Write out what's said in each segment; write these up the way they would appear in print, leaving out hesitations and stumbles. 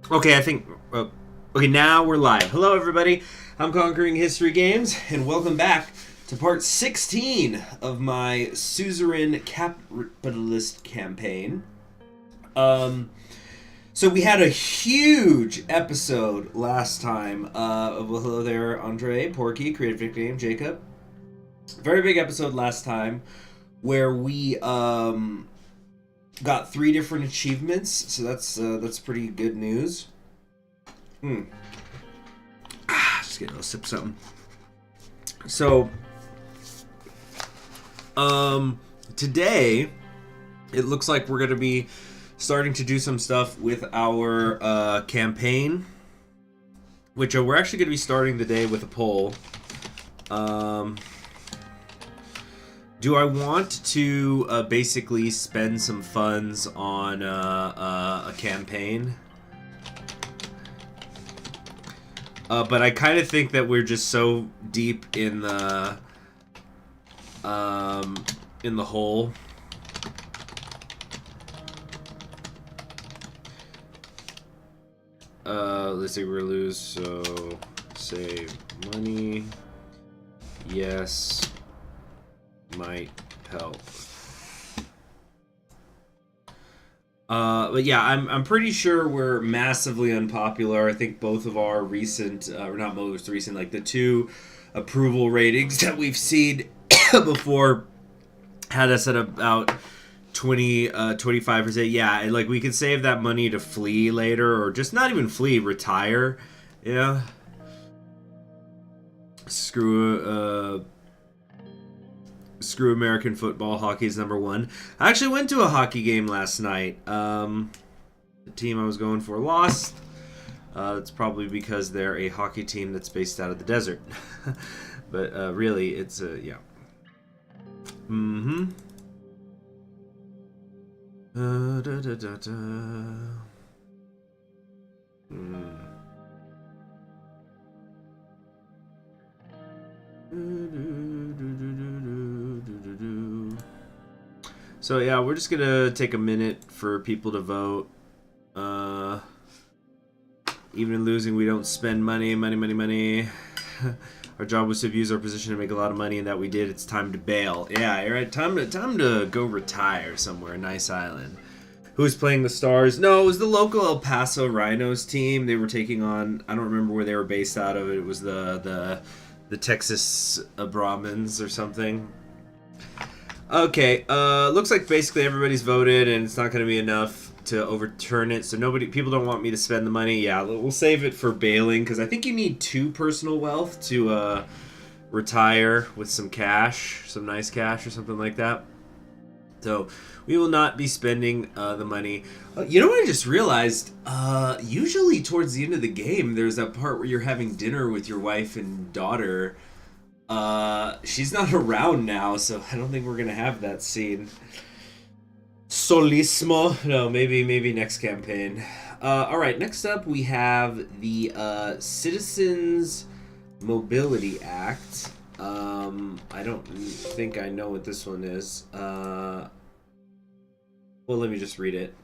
Okay, I think. Okay, now we're live. Hello, everybody. I'm Conquering History Games, and welcome back to part 16 of my Suzerain capitalist campaign. So we had a huge episode last time. Well, hello there, Andre, Porky, creative nickname, Jacob. Very big episode last time where we got 3 different achievements, so that's pretty good news. Just get a little sip of something. So, today it looks like we're gonna be starting to do some stuff with our campaign, which we're actually gonna be starting the day with a poll. Do I want to basically spend some funds on a campaign? But I kind of think that we're just so deep in the hole. Let's say we're gonna lose, so save money. Yes. Might help. But yeah, I'm pretty sure we're massively unpopular. I think both of our recent, or not most recent, like the 2 approval ratings that we've seen before had us at about 25%. Yeah, and like we could save that money to flee later, or just not even flee, retire. Yeah. Screw American football. Hockey is #1. I actually went to a hockey game last night. The team I was going for lost. That's probably because they're a hockey team that's based out of the desert. But really, it's yeah. Mm-hmm. Da, da, da, da. So yeah, we're just gonna take a minute for people to vote. Even in losing, we don't spend money. Our job was to abuse our position to make a lot of money, and that we did. It's time to bail. Yeah, you're right. Time to go retire somewhere. Nice island. Who's playing the Stars? No, it was the local El Paso Rhinos team. They were taking on. I don't remember where they were based out of. It was the Texas Brahmins or something. Okay, looks like basically everybody's voted, and it's not going to be enough to overturn it. So people don't want me to spend the money. Yeah, we'll save it for bailing, because I think you need 2 personal wealth to retire with some cash, some nice cash or something like that. So we will not be spending the money. You know what I just realized? Usually towards the end of the game, there's that part where you're having dinner with your wife and daughter. She's not around now, so I don't think we're gonna have that scene. Solismo. No, maybe next campaign. Alright, next up we have the Citizens Mobility Act. I don't think I know what this one is. Well, let me just read it.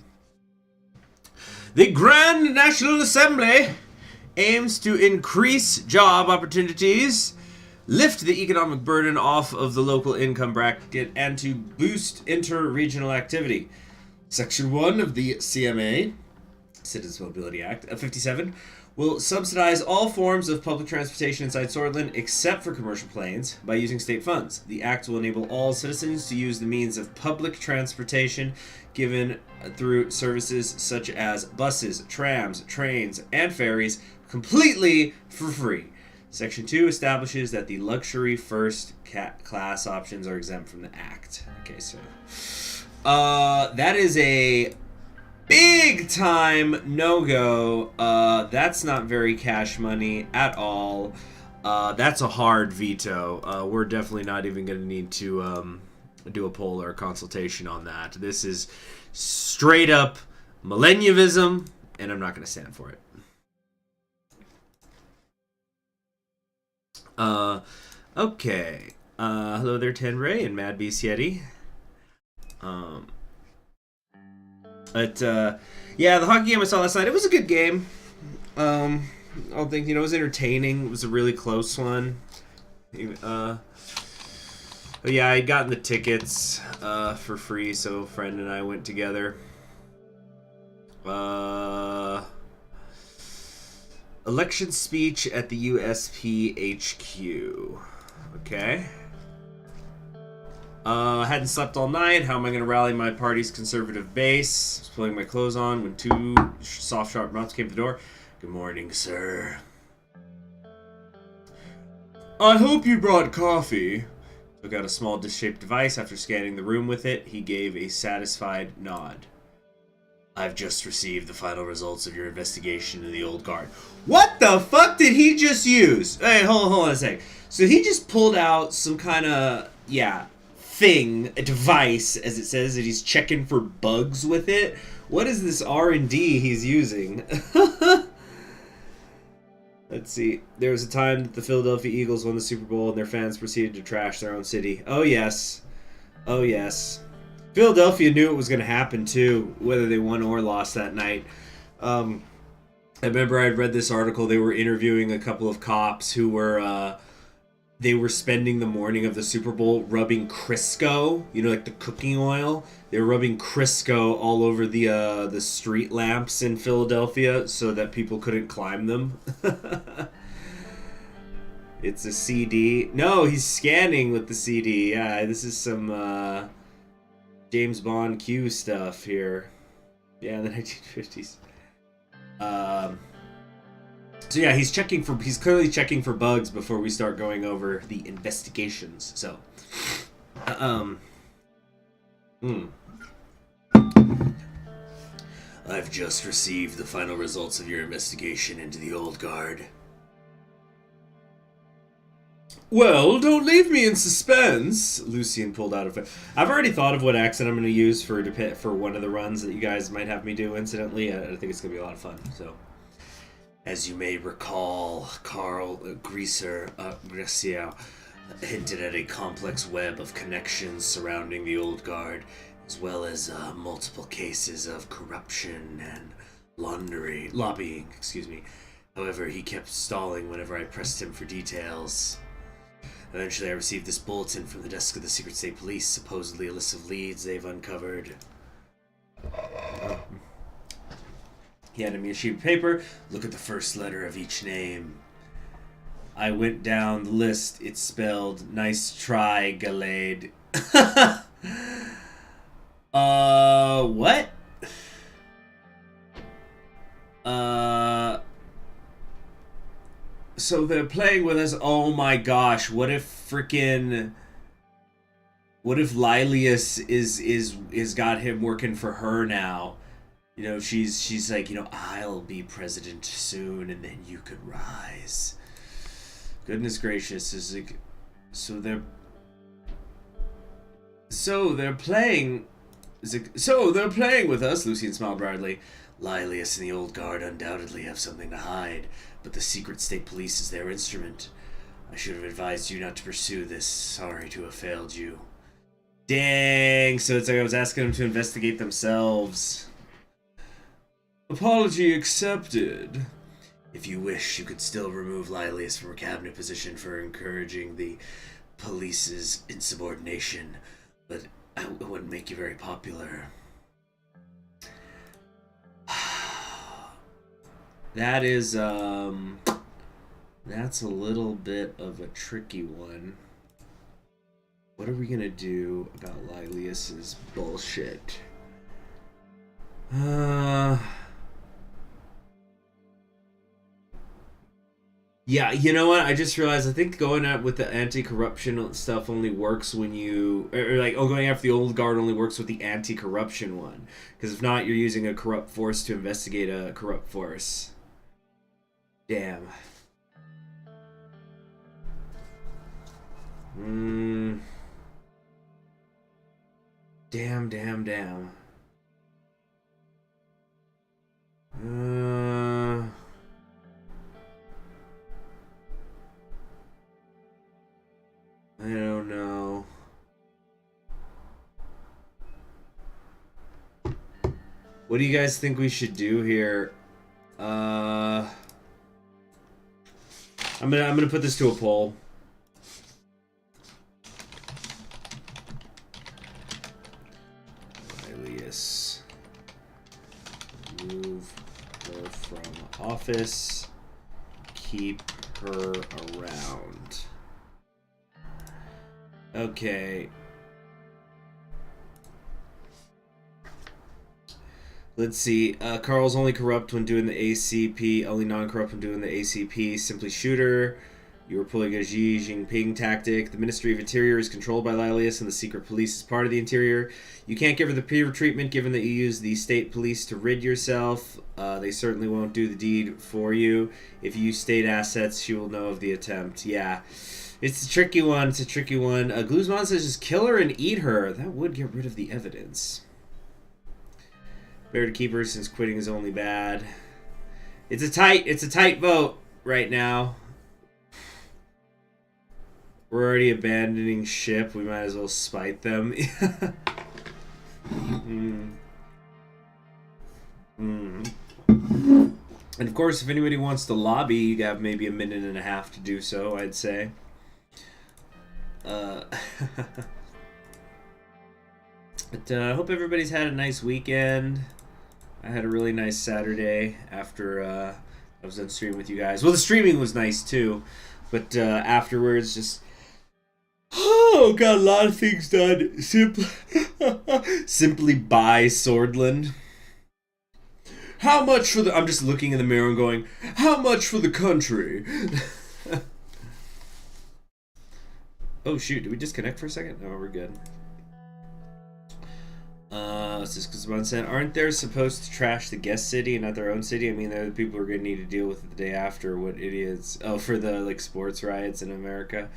The Grand National Assembly aims to increase job opportunities, lift the economic burden off of the local income bracket, and to boost inter-regional activity. Section 1 of the CMA, Citizens Mobility Act, of 57, will subsidize all forms of public transportation inside Sordland except for commercial planes by using state funds. The act will enable all citizens to use the means of public transportation given through services such as buses, trams, trains, and ferries completely for free. Section 2 establishes that the luxury first class options are exempt from the act. Okay, so that is a big time no-go. That's not very cash money at all. That's a hard veto. We're definitely not even going to need to do a poll or a consultation on that. This is straight up millennialism, and I'm not going to stand for it. Okay. Hello there, Tenray and Mad Beast Yeti. But yeah, the hockey game I saw last night, it was a good game. I'll think, you know, it was entertaining. It was a really close one. But yeah, I had gotten the tickets for free, so a friend and I went together. Election speech at the USP HQ. Okay. Hadn't slept all night. How am I going to rally my party's conservative base? I was putting my clothes on when two soft, sharp mouths came to the door. Good morning, sir. I hope you brought coffee. Took out a small dish-shaped device. After scanning the room with it, he gave a satisfied nod. I've just received the final results of your investigation in the old guard. What the fuck did he just use? Hey, hold on a sec. So he just pulled out some kind of, thing, a device, as it says, that he's checking for bugs with it. What is this R&D he's using? Let's see. There was a time that the Philadelphia Eagles won the Super Bowl and their fans proceeded to trash their own city. Oh, yes. Oh, yes. Philadelphia knew it was going to happen, too, whether they won or lost that night. I remember I read this article. They were interviewing a couple of cops who were... they were spending the morning of the Super Bowl rubbing Crisco, you know, like the cooking oil. They were rubbing Crisco all over the street lamps in Philadelphia so that people couldn't climb them. It's a CD. No, he's scanning with the CD. Yeah, this is some James Bond Q stuff here. Yeah, in the 1950s. So yeah, he's clearly checking for bugs before we start going over the investigations. So, I've just received the final results of your investigation into the old guard. Well, don't leave me in suspense. Lucian pulled out it. I've already thought of what accent I'm going to use for one of the runs that you guys might have me do. Incidentally, I think it's going to be a lot of fun. So. As you may recall, Karl Gracia hinted at a complex web of connections surrounding the old guard, as well as multiple cases of corruption and lobbying. However, he kept stalling whenever I pressed him for details. Eventually, I received this bulletin from the desk of the Secret State Police, supposedly a list of leads they've uncovered. He handed me a sheet of paper. Look at the first letter of each name. I went down the list. It's spelled, nice try, Galade. What? So they're playing with us. Oh my gosh, what if Lilius is got him working for her now? You know, she's like, you know, I'll be president soon, and then you could rise. Goodness gracious, is like, so they're playing with us. Lucian smiled broadly. Lilius and the old guard undoubtedly have something to hide, but the secret state police is their instrument. I should have advised you not to pursue this. Sorry to have failed you. Dang, so it's like I was asking them to investigate themselves. Apology accepted. If you wish, you could still remove Lilius from her cabinet position for encouraging the police's insubordination, but it wouldn't make you very popular. That is, that's a little bit of a tricky one. What are we gonna do about Lilius's bullshit? Yeah, you know what? I just realized I think going out with the anti-corruption stuff only works when you... going after the old guard only works with the anti-corruption one. Because if not, you're using a corrupt force to investigate a corrupt force. Damn. Damn. I don't know. What do you guys think we should do here? I'm gonna put this to a poll. Lilius. Move her from office. Keep her around. Okay. Let's see. Karl's only corrupt when doing the ACP, only non-corrupt when doing the ACP. Simply shooter. You are pulling a Xi Jinping tactic. The Ministry of Interior is controlled by Lilius, and the secret police is part of the Interior. You can't give her the peer treatment, given that you use the state police to rid yourself. They certainly won't do the deed for you. If you use state assets, she will know of the attempt. Yeah. It's a tricky one. It's a tricky one. Guzman says just kill her and eat her. That would get rid of the evidence. Better to keep her since quitting is only bad. It's a tight vote right now. We're already abandoning ship. We might as well spite them. And of course, if anybody wants to lobby, you have maybe a minute and a half to do so, I'd say. But I hope everybody's had a nice weekend. I had a really nice Saturday after I was on stream with you guys. Well, the streaming was nice too, but afterwards, just got a lot of things done. Simply buy Swordland. How much for the? I'm just looking in the mirror and going, how much for the country? Oh shoot! Did we disconnect for a second? No, we're good. It's just because one said, aren't they supposed to trash the guest city and not their own city? I mean, they're the people who are going to need to deal with it the day after. What idiots. Oh, for the, like, sports riots in America.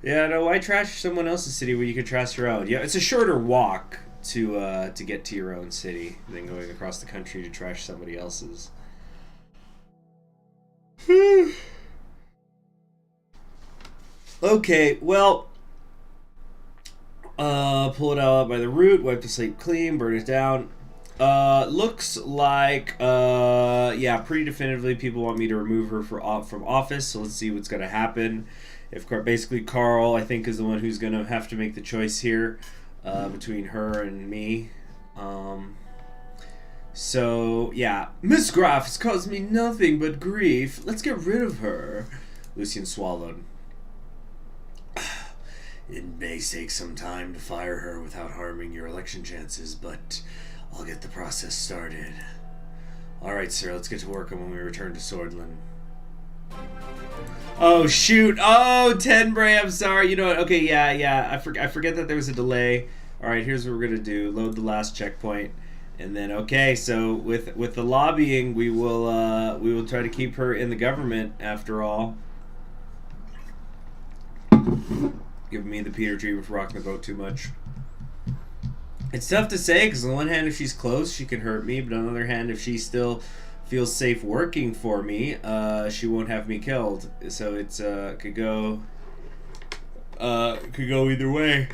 Yeah, no, why trash someone else's city when you could trash your own? Yeah, it's a shorter walk to get to your own city than going across the country to trash somebody else's. Okay, well... pull it out by the root, wipe the slate clean, burn it down. Looks like, yeah, pretty definitively people want me to remove her from office, so let's see what's going to happen. If basically Karl, I think, is the one who's going to have to make the choice here between her and me. So, yeah. Miss Graff has caused me nothing but grief. Let's get rid of her. Lucian swallowed. It may take some time to fire her without harming your election chances, but I'll get the process started. Alright, sir, let's get to work on when we return to Swordland. Oh, shoot! Oh, Tenbray, I'm sorry. You know what? Okay, yeah. I forget that there was a delay. Alright, here's what we're going to do. Load the last checkpoint. And then, okay, so with the lobbying, we will try to keep her in the government, after all. Giving me the Peter treatment for rocking the boat too much. It's tough to say, because on the one hand, if she's close, she can hurt me. But on the other hand, if she still feels safe working for me, she won't have me killed. So it's could go either way.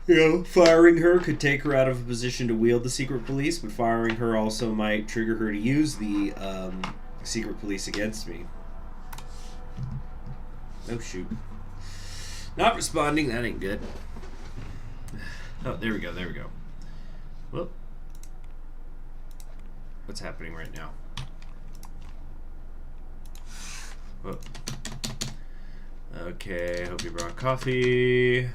You know, firing her could take her out of a position to wield the secret police, but firing her also might trigger her to use the secret police against me. Oh, shoot. Not responding, that ain't good. Oh, there we go. Whoop. What's happening right now? Whoop. Okay, hope you brought coffee.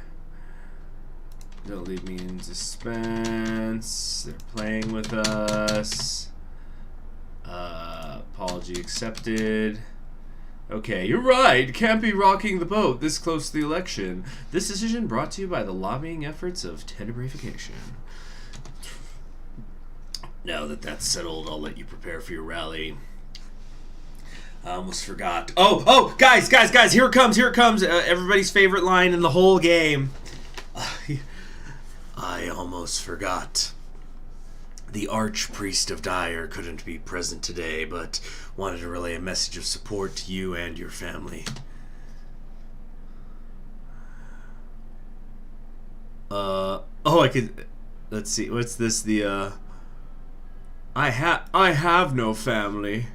Don't leave me in suspense. They're playing with us. Apology accepted. Okay, you're right. Can't be rocking the boat this close to the election. This decision brought to you by the lobbying efforts of Tenebrification. Now that that's settled, I'll let you prepare for your rally. I almost forgot. Oh, guys, here it comes. Everybody's favorite line in the whole game. I almost forgot. The Archpriest of Dyer couldn't be present today, but wanted to relay a message of support to you and your family. I could... let's see. What's this? I have no family.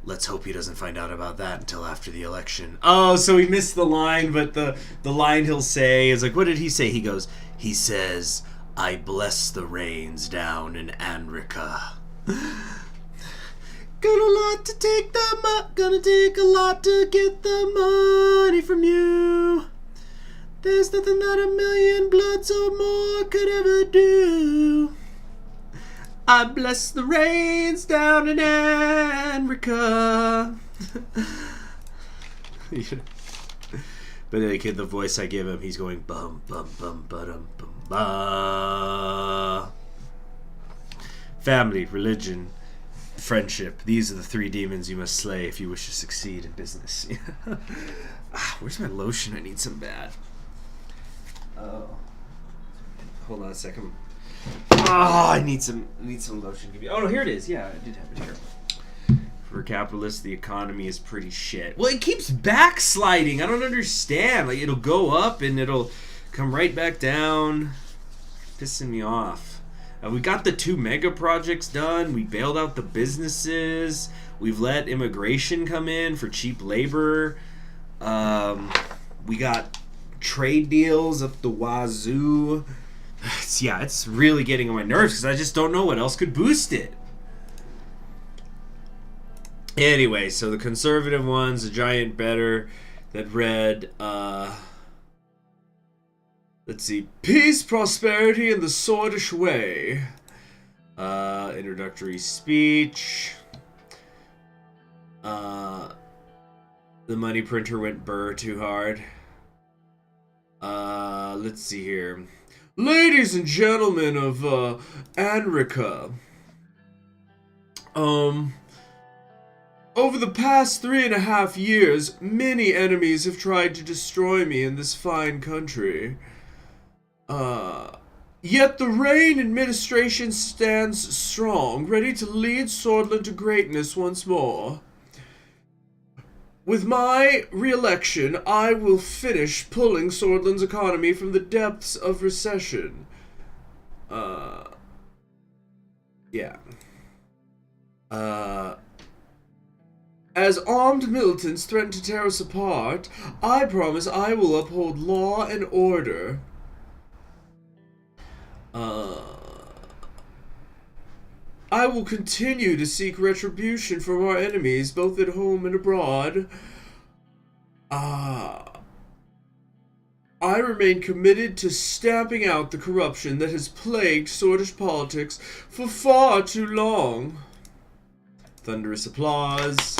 Let's hope he doesn't find out about that until after the election. Oh, so he missed the line, but the line he'll say is like, what did he say? He says, I bless the rains down in Anrica. Gonna take a lot to get the money from you. There's nothing that 1,000,000 bloods or more could ever do. I bless the rains down in Anrica. But like, the voice I give him, he's going bum bum bum ba-dum bum ba. Family, religion, friendship. These are the 3 demons you must slay if you wish to succeed in business. Where's my lotion? I need some bad. Oh, hold on a second. I need some lotion. Oh no, here it is. Yeah, I did have it here. For capitalists, the economy is pretty shit. Well, it keeps backsliding. I don't understand. Like, it'll go up and it'll come right back down. Pissing me off. We got the 2 mega projects done. We bailed out the businesses. We've let immigration come in for cheap labor. We got trade deals up the wazoo. It's really getting on my nerves because I just don't know what else could boost it. Anyway, so the conservative ones, a giant better that read, let's see, peace, prosperity, and the Swordish way. Introductory speech. The money printer went burr too hard. Let's see here. Ladies and gentlemen of Anrica, over the past 3.5 years, many enemies have tried to destroy me in this fine country. Yet the Rain administration stands strong, ready to lead Swordland to greatness once more. With my re-election, I will finish pulling Swordland's economy from the depths of recession. As armed militants threaten to tear us apart, I promise I will uphold law and order. I will continue to seek retribution from our enemies, both at home and abroad. I remain committed to stamping out the corruption that has plagued Swordish politics for far too long. Thunderous applause.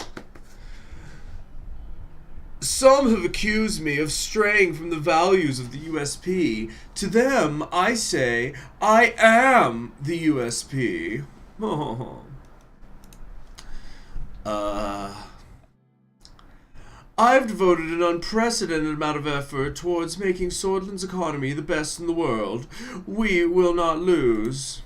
Some have accused me of straying from the values of the USP. To them, I say, I am the USP. Oh. I've devoted an unprecedented amount of effort towards making Swordland's economy the best in the world. We will not lose.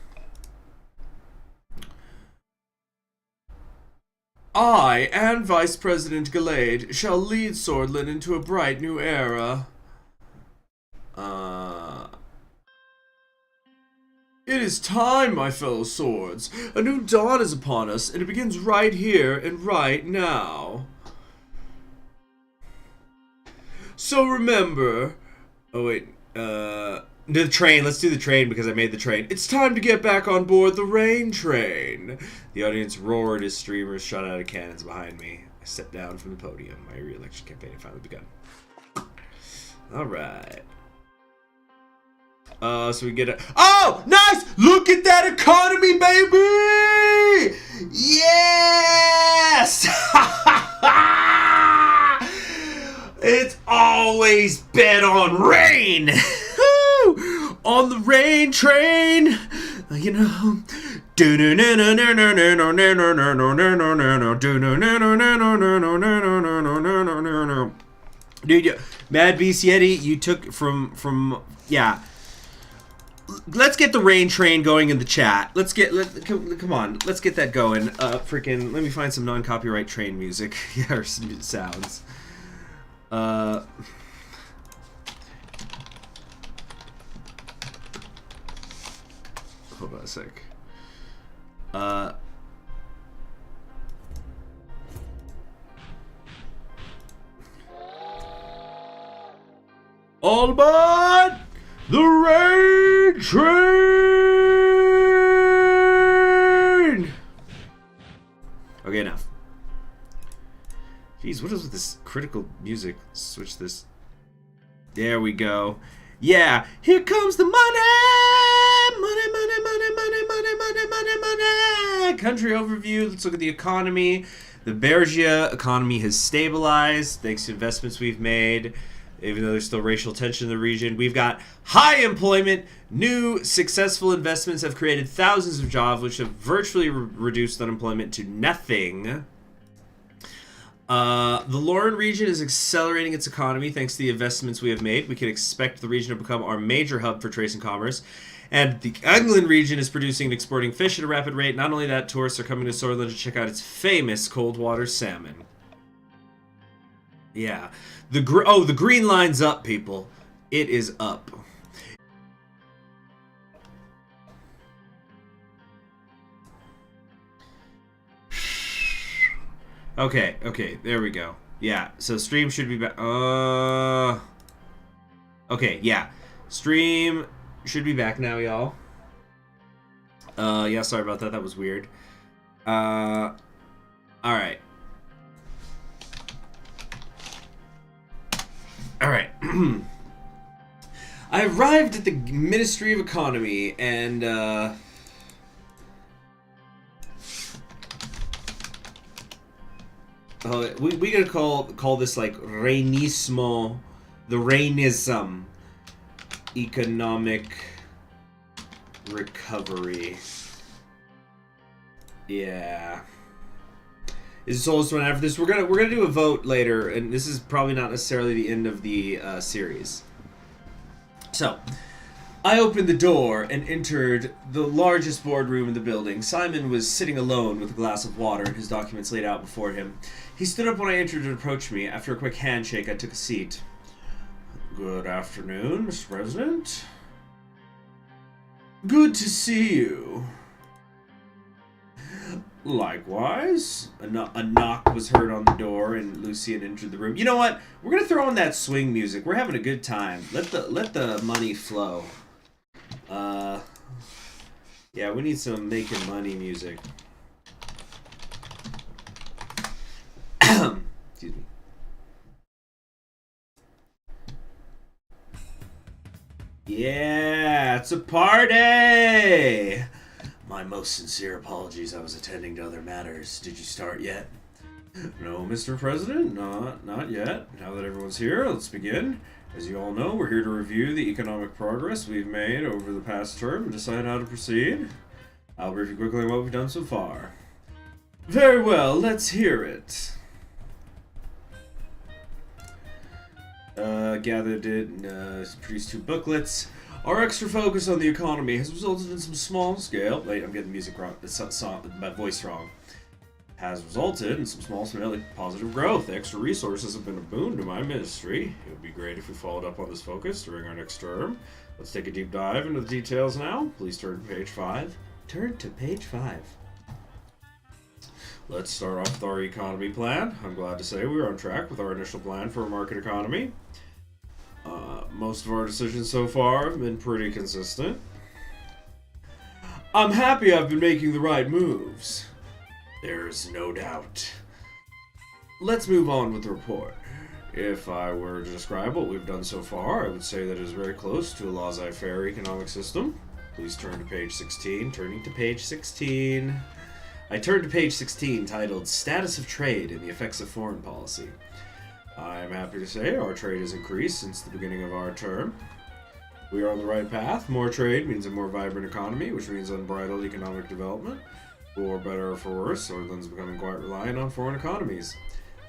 I and Vice President Gallade shall lead Swordland into a bright new era. It is time, my fellow swords. A new dawn is upon us, and it begins right here and right now. So remember... Oh, wait. The train. Let's do the train because I made the train. It's time to get back on board the Rain train. The audience roared as streamers shot out of cannons behind me. I stepped down from the podium. My re-election campaign had finally begun. Alright. So we get a... Oh! Nice! Look at that economy, baby! Yes! It's always bet on rain! On the Rain train! You know... Dude, Mad Beast Yeti, you took from... Yeah. Let's get the Rain train going in the chat. Come on, let's get that going. Freaking, let me find some non-copyright train music. Yeah, or some sounds. Hold on a sec. All aboard the raid train! Okay, enough. Jeez, what is with this critical music? Switch this. There we go. Yeah, here comes the money! Money, money, money, money, money, money, money, money! Country overview. Let's look at the economy. The Bergia economy has stabilized thanks to investments we've made. Even though there's still racial tension in the region, we've got high employment. New successful investments have created thousands of jobs, which have virtually reduced unemployment to nothing. The Lauren region is accelerating its economy thanks to the investments we have made. We can expect the region to become our major hub for trade and commerce. And the England region is producing and exporting fish at a rapid rate. Not only that, tourists are coming to Sorland to check out its famous cold water salmon. Yeah. The green line's up, people. It is up. Okay, there we go. Yeah, so stream should be back. Okay, yeah. Stream should be back now, y'all. Yeah, sorry about that. That was weird. Alright. Alright. I arrived at the Ministry of Economy, and, we gotta call this, like, Raynismo, the Raynism, economic recovery. Yeah. Is this almost one after this? We're gonna do a vote later, and this is probably not necessarily the end of the series. So, I opened the door and entered the largest boardroom in the building. Simon was sitting alone with a glass of water and his documents laid out before him. He stood up when I entered and approached me. After a quick handshake, I took a seat. Good afternoon, Mr. President. Good to see you. Likewise. A knock was heard on the door, and Lucian entered the room. You know what? We're gonna throw in that swing music. We're having a good time. Let the money flow. Yeah, we need some making money music. Excuse me. Yeah, it's a party! My most sincere apologies, I was attending to other matters. Did you start yet? No, Mr. President, not yet. Now that everyone's here, let's begin. As you all know, we're here to review the economic progress we've made over the past term and decide how to proceed. I'll brief you quickly on what we've done so far. Very well, let's hear it. Gathered it and produced 2 booklets. Our extra focus on the economy has resulted in some small-scale... Wait, I'm getting music wrong. My voice wrong. Has resulted in some small-scale positive growth. Extra resources have been a boon to my ministry. It would be great if we followed up on this focus during our next term. Let's take a deep dive into the details now. Please turn to page 5. Turn to page 5. Let's start off with our economy plan. I'm glad to say we're on track with our initial plan for a market economy. Most of our decisions so far have been pretty consistent. I'm happy I've been making the right moves. There's no doubt. Let's move on with the report. If I were to describe what we've done so far, I would say that it is very close to a laissez-faire economic system. Please turn to page 16. Turning to page 16. I turned to page 16 titled Status of Trade and the Effects of Foreign Policy. I'm happy to say our trade has increased since the beginning of our term. We are on the right path. More trade means a more vibrant economy, which means unbridled economic development. For better or for worse, Sorland's becoming quite reliant on foreign economies.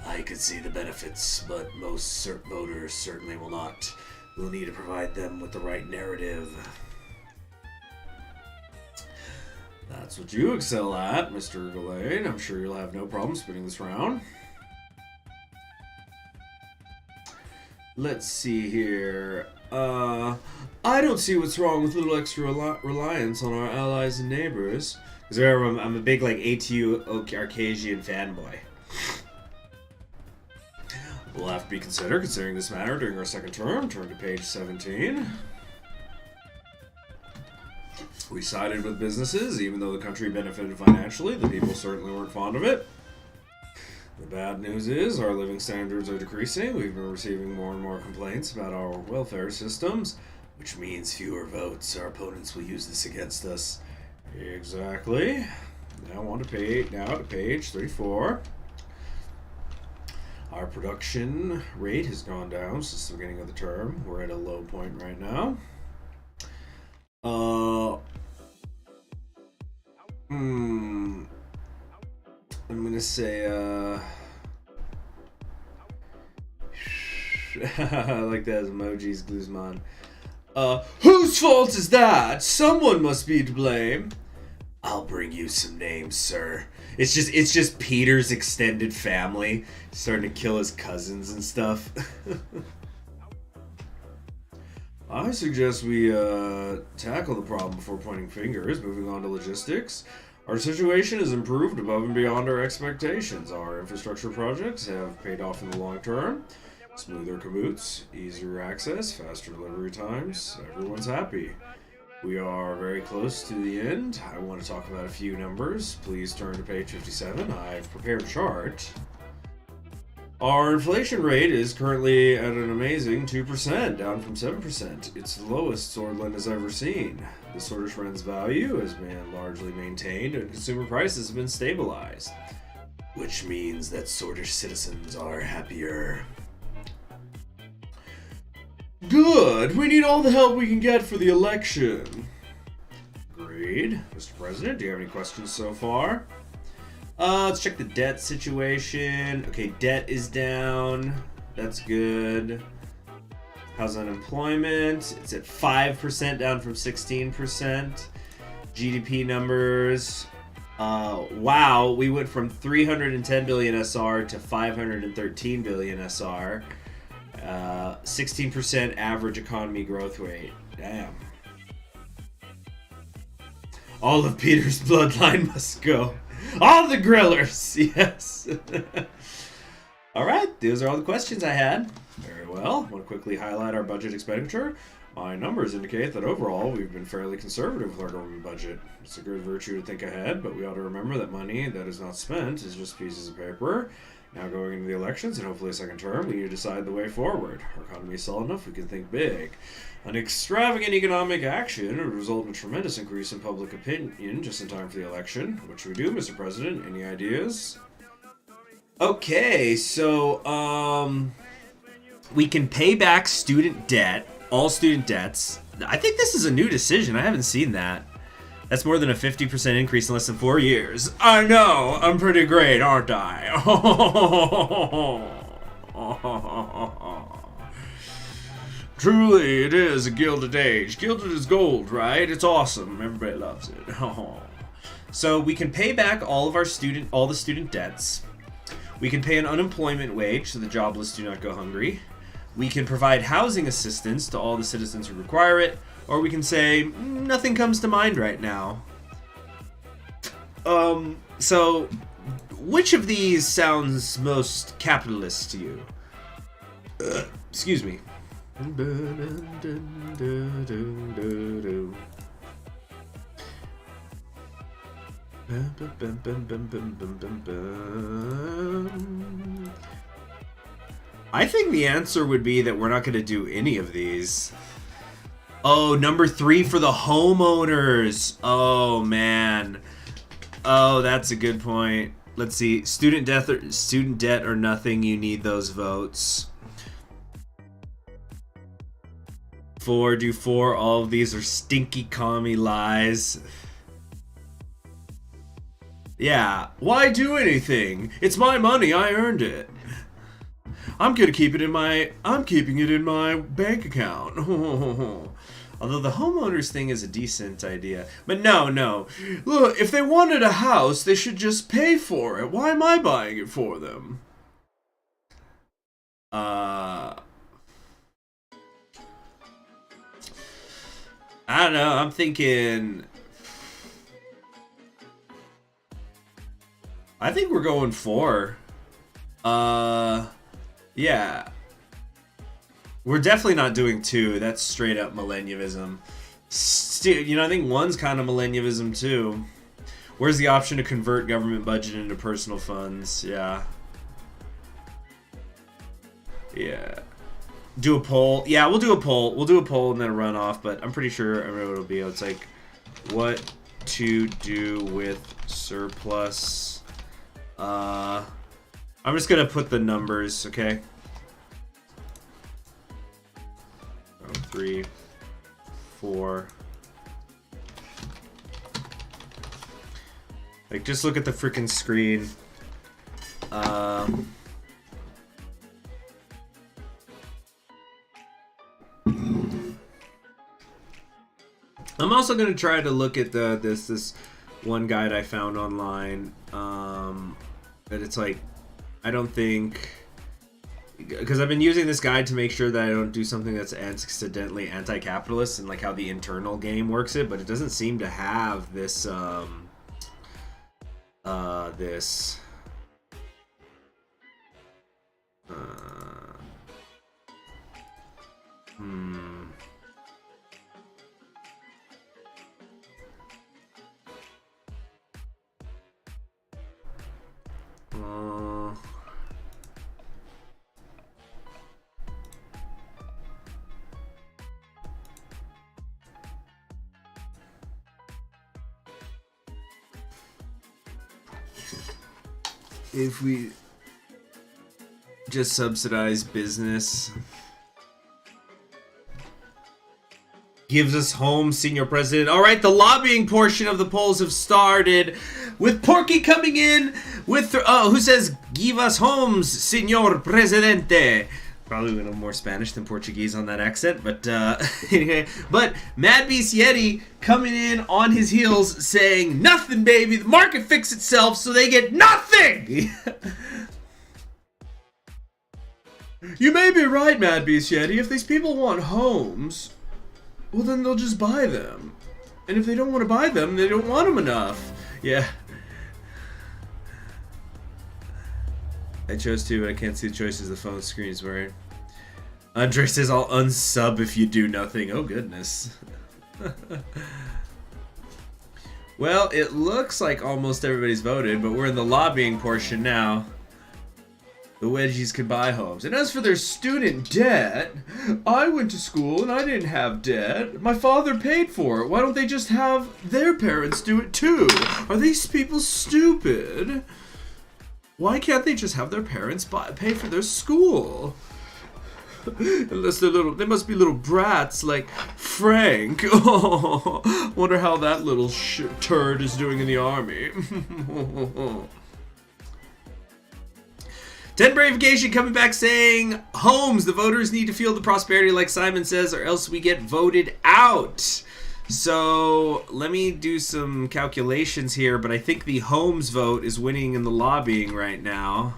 I could see the benefits, but most voters certainly will not. We'll need to provide them with the right narrative. That's what you excel at, Mr. Ghislaine. I'm sure you'll have no problem spinning this round. Let's see here. I don't see what's wrong with a little extra reliance on our allies and neighbors. Because remember, I'm a big, like, ATU Arcasian fanboy. We'll have to be considering this matter during our second term. Turn to page 17. We sided with businesses, even though the country benefited financially. The people certainly weren't fond of it. The bad news is our living standards are decreasing. We've been receiving more and more complaints about our welfare systems, which means fewer votes. Our opponents will use this against us. Exactly. Now to page 34. Our production rate has gone down since the beginning of the term. We're at a low point right now. I'm gonna say, I like that as emojis, Guzman. Whose fault is that? Someone must be to blame. I'll bring you some names, sir. It's just Peter's extended family starting to kill his cousins and stuff. I suggest we tackle the problem before pointing fingers. Moving on to logistics. Our situation has improved above and beyond our expectations. Our infrastructure projects have paid off in the long term. Smoother commutes, easier access, faster delivery times. Everyone's happy. We are very close to the end. I want to talk about a few numbers. Please turn to page 57. I've prepared a chart. Our inflation rate is currently at an amazing 2%, down from 7%. It's the lowest Swordland has ever seen. The Swordish Ren's value has been largely maintained, and consumer prices have been stabilized, which means that Swordish citizens are happier. Good! We need all the help we can get for the election. Agreed. Mr. President, do you have any questions so far? Let's check the debt situation. Okay, debt is down. That's good. How's unemployment? It's at 5%, down from 16%. GDP numbers. Wow, we went from 310 billion SR to 513 billion SR. 16% average economy growth rate. Damn. All of Peter's bloodline must go. All the grillers, yes. All right, those are all the questions I had. Very well. I want to quickly highlight our budget expenditure. My numbers indicate that overall we've been fairly conservative with our government budget. It's a good virtue to think ahead, but we ought to remember that money that is not spent is just pieces of paper. Now going into the elections and hopefully a second term, we need to decide the way forward. Our economy is solid enough, we can think big. An extravagant economic action would result in a tremendous increase in public opinion just in time for the election. What should we do, Mr. President? Any ideas? Okay, so, we can pay back student debt, all student debts. I think this is a new decision. I haven't seen that. That's more than a 50% increase in less than 4 years. I know, I'm pretty great, aren't I? Truly, it is a gilded age. Gilded is gold, right? It's awesome. Everybody loves it. So we can pay back all the student debts. We can pay an unemployment wage so the jobless do not go hungry. We can provide housing assistance to all the citizens who require it. Or we can say, nothing comes to mind right now. So, which of these sounds most capitalist to you? Excuse me. I think the answer would be that we're not going to do any of these. Oh, number 3 for the homeowners. Oh, man. Oh, that's a good point. Let's see. Student debt or nothing. You need those votes. 4, do 4. All of these are stinky commie lies. Yeah. Why do anything? It's my money. I earned it. I'm keeping it in my bank account. Although the homeowners thing is a decent idea. But no. Look, if they wanted a house, they should just pay for it. Why am I buying it for them? I don't know. I'm thinking. I think we're going 4. Yeah. We're definitely not doing 2. That's straight up millennialism. You know, I think 1's kind of millennialism too. Where's the option to convert government budget into personal funds? Yeah. Yeah. Do a poll. Yeah, we'll do a poll. We'll do a poll and then a runoff, but I'm pretty sure I remember what it'll be. It's like, what to do with surplus. I'm just gonna put the numbers, okay? 3, 4. Like, just look at the freaking screen. I'm also gonna try to look at this one guide I found online. That it's like, I don't think, because I've been using this guide to make sure that I don't do something that's accidentally anti-capitalist and like how the internal game works it, but it doesn't seem to have this this if we just subsidize business, gives us homes, Senior President. All right, the lobbying portion of the polls have started, with Porky coming in with who says "Give us homes, Senor Presidente." Probably a little more Spanish than Portuguese on that accent, but anyway. But Mad Beast Yeti coming in on his heels saying, "Nothing, baby. The market fixed itself, so they get nothing." You may be right, Mad Beast Yeti. If these people want homes, well, then they'll just buy them. And if they don't want to buy them, they don't want them enough. Yeah. I chose to, but I can't see the choices the phone screen is wearing. Andre says, I'll unsub if you do nothing. Oh, goodness. Well, it looks like almost everybody's voted, but we're in the lobbying portion now. The wedgies can buy homes. And as for their student debt, I went to school and I didn't have debt. My father paid for it. Why don't they just have their parents do it too? Are these people stupid? Why can't they just have their parents pay for their school? Unless they're little, they must be little brats like Frank. Oh, wonder how that little turd is doing in the army. 10 Bravification coming back saying, homes, the voters need to feel the prosperity like Simon says, or else we get voted out. So let me do some calculations here, but I think the homes vote is winning in the lobbying right now.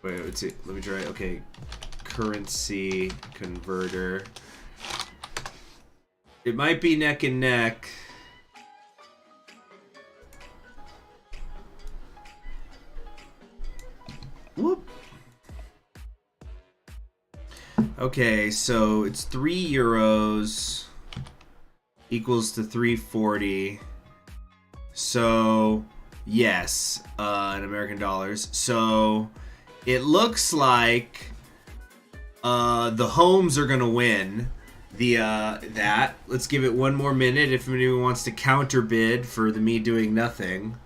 Wait, let's see. Let me try. Okay, currency converter. It might be neck and neck. Whoop. Okay, so it's 3 euros equals to 340. So yes, in American dollars. So it looks like the homes are gonna win that. Let's give it one more minute if anyone wants to counter bid for the me doing nothing.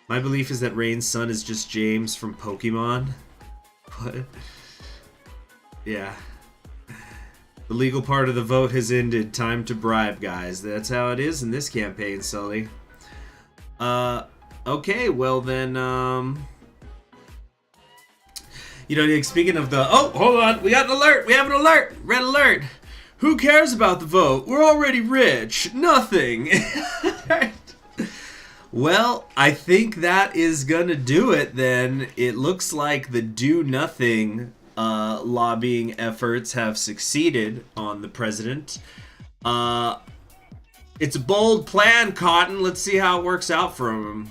My belief is that Rain's son is just James from Pokemon. What? Yeah. The legal part of the vote has ended. Time to bribe, guys. That's how it is in this campaign, Sully. Okay, well then, you know, speaking of the... Oh, hold on. We got an alert. We have an alert. Red alert. Who cares about the vote? We're already rich. Nothing. Well, I think that is gonna do it then. It looks like the do nothing lobbying efforts have succeeded on the president. Uh, it's a bold plan, Cotton. Let's see how it works out for him.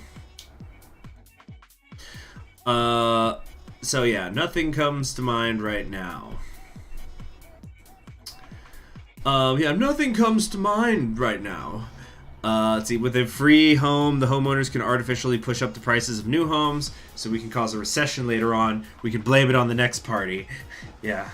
So yeah, nothing comes to mind right now. Yeah, nothing comes to mind right now. Let's see, with a free home, the homeowners can artificially push up the prices of new homes, so we can cause a recession later on. We can blame it on the next party. Yeah.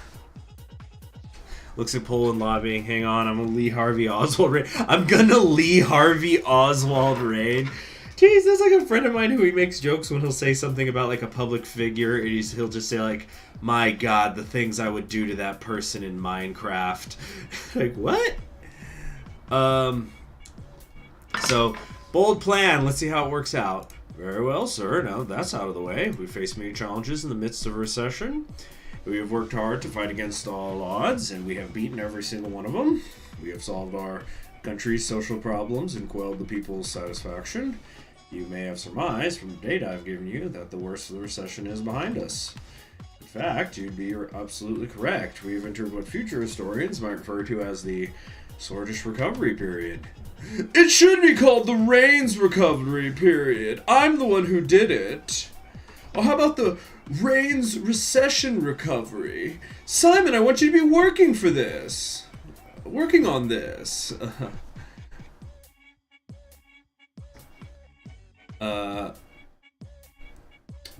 Looks at Poland lobbying. Hang on, I'm gonna Lee Harvey Oswald Rain. I'm gonna Lee Harvey Oswald Rain. Jeez, that's like a friend of mine who he makes jokes when he'll say something about like a public figure, and he'll just say like, "My God, the things I would do to that person in Minecraft." Like what? So, bold plan. Let's see how it works out. Very well, sir. Now that's out of the way. We face many challenges in the midst of a recession. We have worked hard to fight against all odds, and we have beaten every single one of them. We have solved our country's social problems and quelled the people's satisfaction. You may have surmised from the data I've given you that the worst of the recession is behind us. In fact, you'd be absolutely correct. We have entered what future historians might refer to as the Swordfish recovery period. It should be called the Reigns recovery period. I'm the one who did it. Oh, how about the Reigns recession recovery? Simon, I want you to be working for this. Working on this.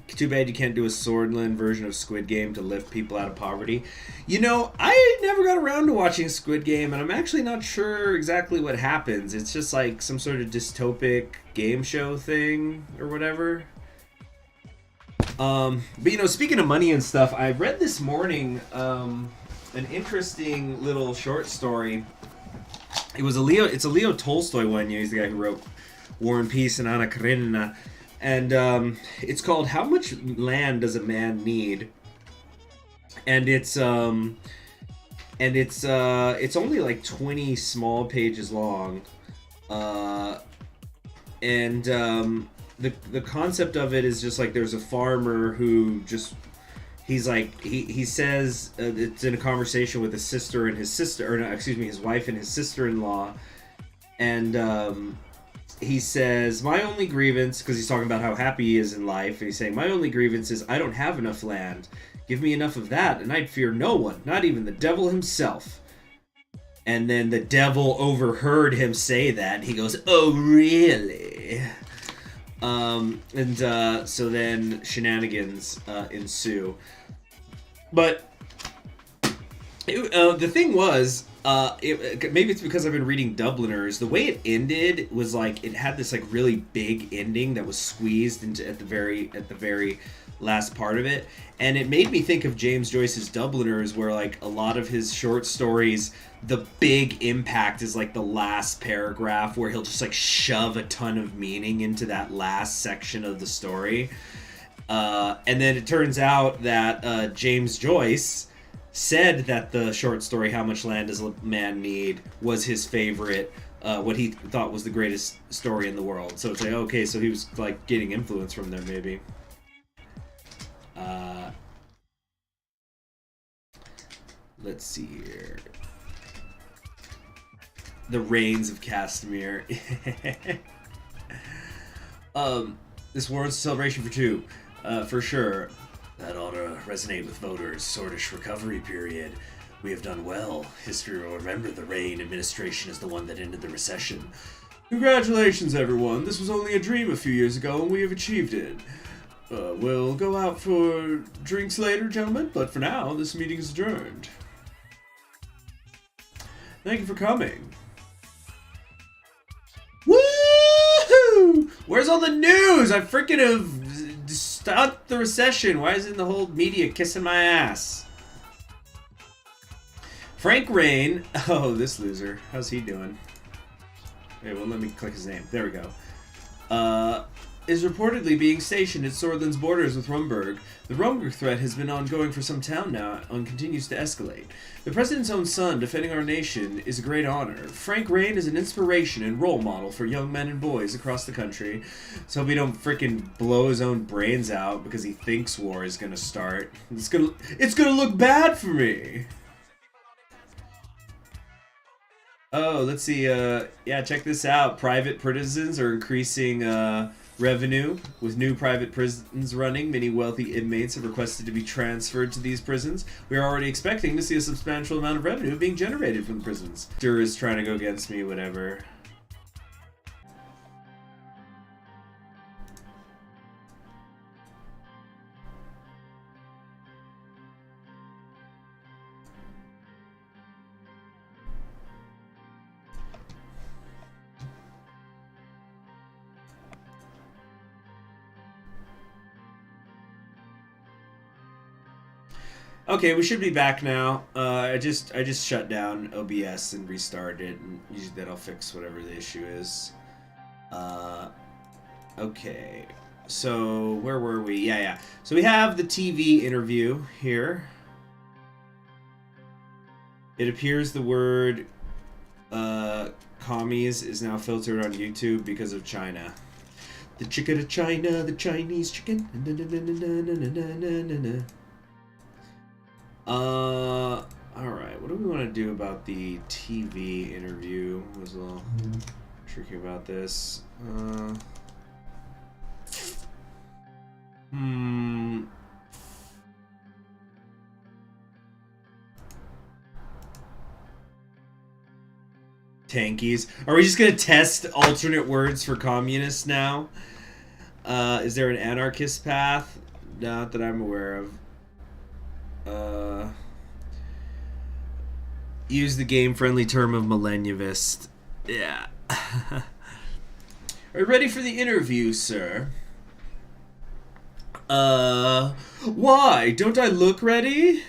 Too bad you can't do a Swordland version of Squid Game to lift people out of poverty. You know, I never got around to watching Squid Game, and I'm actually not sure exactly what happens. It's just like some sort of dystopic game show thing or whatever. But you know, speaking of money and stuff, I read this morning an interesting little short story. It's a Leo Tolstoy one. You know, he's the guy who wrote War and Peace and Anna Karenina. And it's called "How Much Land Does a Man Need?" And it's only like 20 small pages long, and the concept of it is just like there's a farmer who just he says it's in a conversation with his sister and his sister, or no, excuse me, his wife and his sister-in-law, and he says, my only grievance, because he's talking about how happy he is in life, and he's saying, my only grievance is I don't have enough land. Give me enough of that, and I'd fear no one, not even the devil himself. And then the devil overheard him say that, and he goes, oh, really? So then shenanigans ensue. But the thing was, maybe it's because I've been reading Dubliners. The way it ended was like it had this like really big ending that was squeezed into at the very last part of it, and it made me think of James Joyce's Dubliners, where like a lot of his short stories, the big impact is like the last paragraph, where he'll just like shove a ton of meaning into that last section of the story, and then it turns out that James Joyce said that the short story "How Much Land Does a Man Need" was his favorite, what he thought was the greatest story in the world. So it's like, okay, so he was like getting influence from there, maybe. Let's see here. The Reigns of Castamere. This warrants a celebration for two, for sure. That ought to resonate with voters. Swordfish recovery period. We have done well. History will remember the Reign administration as the one that ended the recession. Congratulations, everyone. This was only a dream a few years ago, and we have achieved it. We'll go out for drinks later, gentlemen, but for now, this meeting is adjourned. Thank you for coming. Woohoo! Where's all the news? I freaking have stopped the recession. Why isn't the whole media kissing my ass? Frank Rain. Oh, this loser. How's he doing? Hey, well, let me click his name. There we go. is reportedly being stationed at Sordland's borders with Rumburg. The Rumburg threat has been ongoing for some time now and continues to escalate. The President's own son defending our nation is a great honor. Frank Rain is an inspiration and role model for young men and boys across the country. So we don't freaking blow his own brains out because he thinks war is gonna start. It's gonna look bad for me. Oh, let's see. Yeah, check this out. Private prisons are increasing revenue. With new private prisons running, many wealthy inmates have requested to be transferred to these prisons. We are already expecting to see a substantial amount of revenue being generated from the prisons. Dur is trying to go against me, whatever. Okay, we should be back now. I just shut down OBS and restarted, and usually that'll fix whatever the issue is. Okay, so where were we? Yeah. So we have the TV interview here. It appears the word commies is now filtered on YouTube because of China. The chicken of China, the Chinese chicken. Alright, what do we want to do about the TV interview? I was a little tricky about this. Tankies. Are we just gonna test alternate words for communists now? Is there an anarchist path? Not that I'm aware of. Use the game-friendly term of millennialist. Yeah. Are you ready for the interview, sir? Why? Don't I look ready?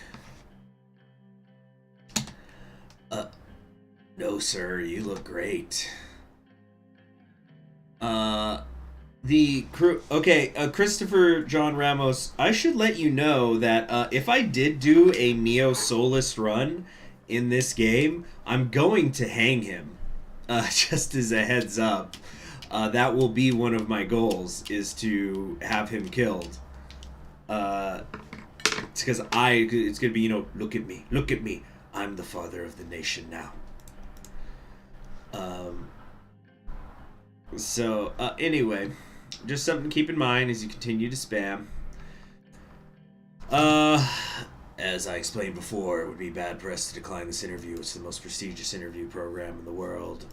No, sir, you look great. Christopher John Ramos, I should let you know that if I did do a Neo Solist run in this game, I'm going to hang him. Just as a heads up. That will be one of my goals, is to have him killed. It's because it's going to be, you know, look at me. I'm the father of the nation now. Anyway, just something to keep in mind as you continue to spam. As I explained before, it would be bad press to decline this interview. It's the most prestigious interview program in the world.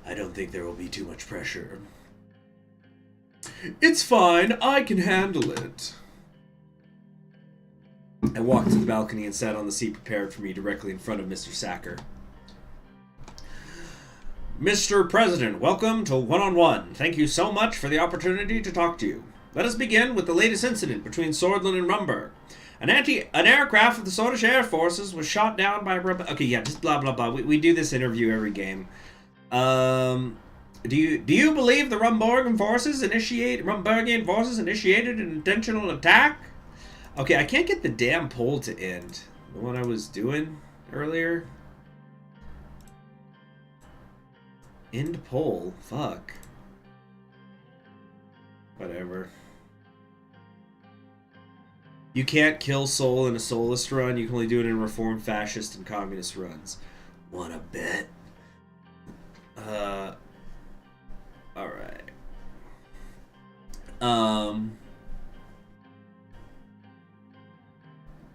I don't think there will be too much pressure. It's fine, I can handle it. I walked to the balcony and sat on the seat prepared for me directly in front of Mr. Sacker. Mr. President, welcome to One-on-One. Thank you so much for the opportunity to talk to you. Let us begin with the latest incident between Sordland and Rumburg. An aircraft of the Swedish Air Forces was shot down by... Okay, yeah, just blah, blah, blah. We do this interview every game. Do you believe the Rumburgian forces initiated an intentional attack? Okay, I can't get the damn poll to end. The one I was doing earlier. End poll. Fuck. Whatever. You can't kill Sol in a Solist run. You can only do it in Reform, Fascist, and Communist runs. Wanna bet? Alright.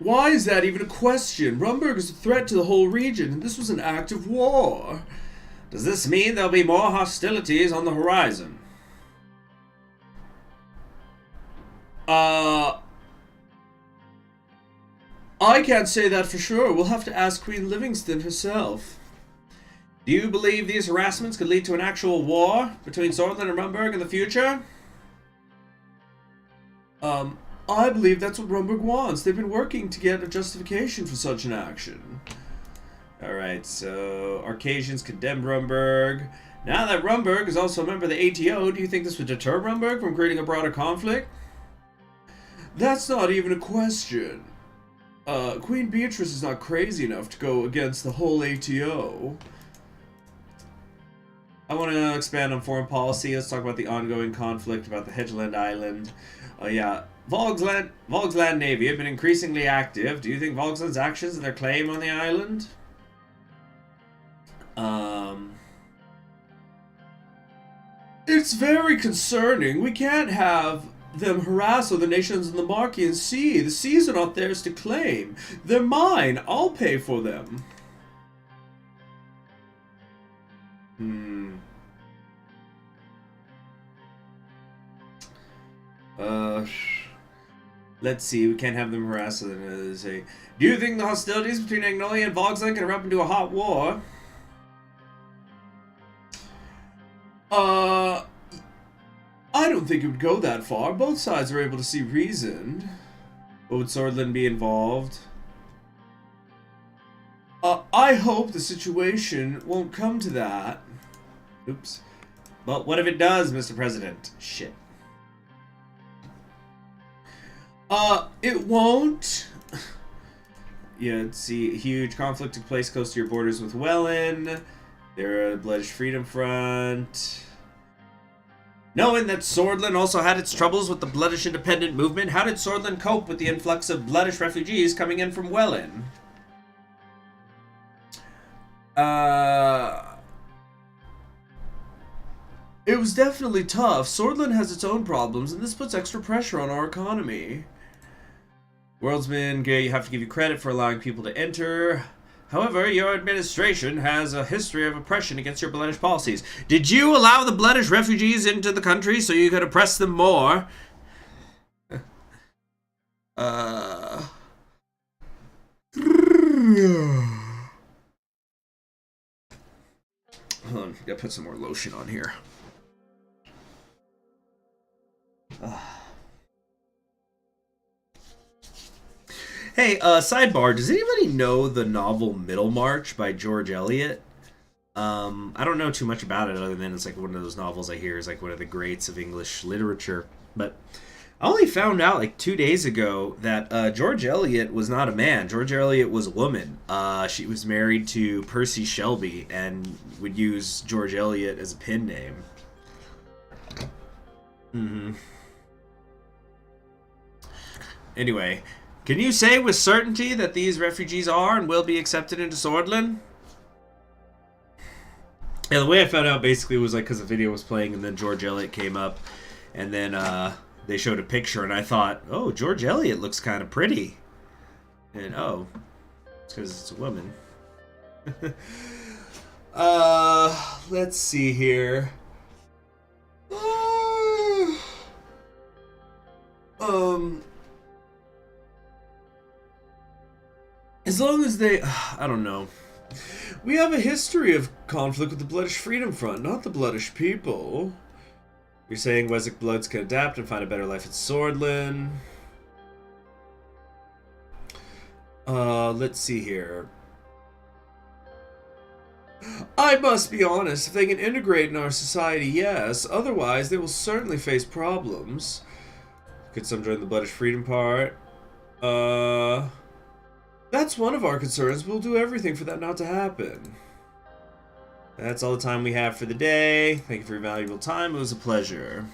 Why is that even a question? Rumburg is a threat to the whole region, and this was an act of war. Does this mean there'll be more hostilities on the horizon? I can't say that for sure. We'll have to ask Queen Livingston herself. Do you believe these harassments could lead to an actual war between Sordland and Rumburg in the future? I believe that's what Rumburg wants. They've been working to get a justification for such an action. Alright, so Arcasians condemned Rumberg. Now that Rumberg is also a member of the ATO, do you think this would deter Rumberg from creating a broader conflict? That's not even a question. Queen Beatrice is not crazy enough to go against the whole ATO. I want to expand on foreign policy. Let's talk about the ongoing conflict about the Hedgeland Island. Yeah. Volksland Navy have been increasingly active. Do you think Volksland's actions and their claim on the island? It's very concerning. We can't have them harass other nations in the Markian Sea. The seas are not theirs to claim. They're mine. I'll pay for them. Let's see. We can't have them harass them. Do you think the hostilities between Agnolia and Volksland can erupt into a hot war? I don't think it would go that far. Both sides are able to see reason. But would Swordland be involved? I hope the situation won't come to that. Oops. But what if it does, Mr. President? Shit. It won't. Yeah, let's see. A huge conflict took place close to your borders with Wellen. They're a Bloodish Freedom Front. Knowing that Swordland also had its troubles with the Bloodish independent movement, how did Swordland cope with the influx of Bloodish refugees coming in from Wellen? It was definitely tough. Swordland has its own problems, and this puts extra pressure on our economy. Worldsman, you have to give you credit for allowing people to enter. However, your administration has a history of oppression against your Bloodish policies. Did you allow the Bloodish refugees into the country so you could oppress them more? Hold on, gotta put some more lotion on here. Hey, sidebar, does anybody know the novel Middlemarch by George Eliot? I don't know too much about it other than it's like one of those novels I hear is like one of the greats of English literature. But I only found out like 2 days ago that George Eliot was not a man. George Eliot was a woman. She was married to Percy Shelby and would use George Eliot as a pen name. Anyway, can you say with certainty that these refugees are and will be accepted into Swordland? Yeah, the way I found out basically was like because the video was playing and then George Eliot came up and then they showed a picture and I thought, oh, George Eliot looks kind of pretty. And oh, it's because it's a woman. Let's see here. As long as they... I don't know. We have a history of conflict with the Bloodish Freedom Front, not the Bloodish people. You're saying Wessex Bloods can adapt and find a better life at Swordland. Let's see here. I must be honest, if they can integrate in our society, yes. Otherwise, they will certainly face problems. Could some join the Bloodish Freedom part? That's one of our concerns. We'll do everything for that not to happen. That's all the time we have for the day. Thank you for your valuable time. It was a pleasure.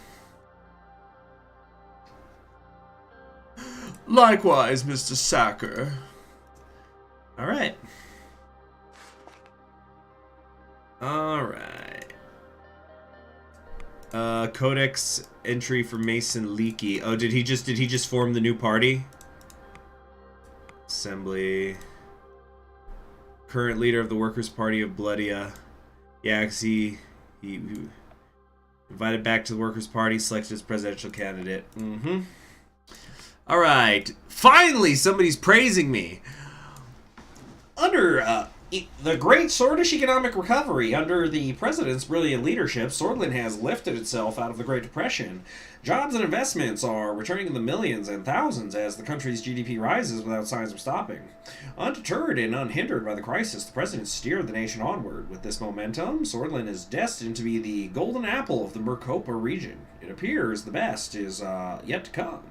Likewise, Mr. Sacker. Alright. Alright. Codex entry for Mason Leakey. Oh, did he just form the new party? Assembly. Current leader of the Workers' Party of Bloodia. Yeah, because he invited back to the Workers' Party, selected as presidential candidate. Alright. Finally, somebody's praising me. Under The great Swordish economic recovery under the president's brilliant leadership, Swordland has lifted itself out of the Great Depression. Jobs and investments are returning in the millions and thousands as the country's GDP rises without signs of stopping. Undeterred and unhindered by the crisis, the president steered the nation onward. With this momentum, Swordland is destined to be the golden apple of the Mercopa region. It appears the best is yet to come.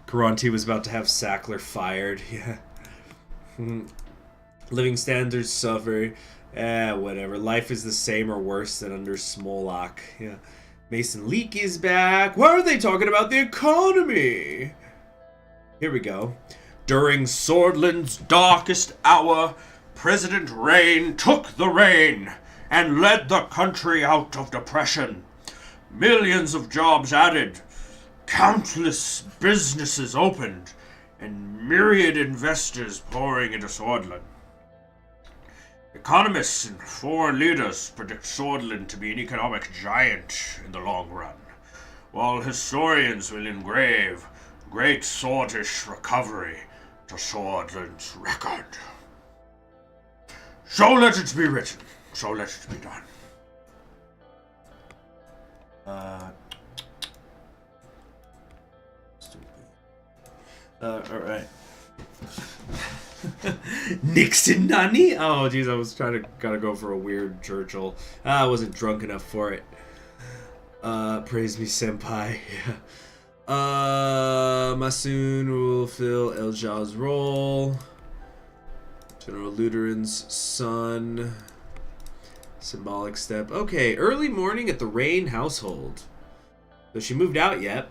Caronte was about to have Sackler fired. Yeah. Living standards suffer. Whatever. Life is the same or worse than under Smolak. Yeah. Mason Leak is back. Why are they talking about the economy? Here we go. During Swordland's darkest hour, President Rain took the reign and led the country out of depression. Millions of jobs added, countless businesses opened, and myriad investors pouring into Swordland. Economists and foreign leaders predict Swordland to be an economic giant in the long run, while historians will engrave great Swordish recovery to Swordland's record. So let it be written, so let it be done. Alright. Nixon Nani? Oh, jeez, I was gotta go for a weird Churchill. I wasn't drunk enough for it. Praise me, senpai. Yeah. Masoon will fill Elja's role. General Lutheran's son. Symbolic step. Okay, early morning at the Rain household. So she moved out yet.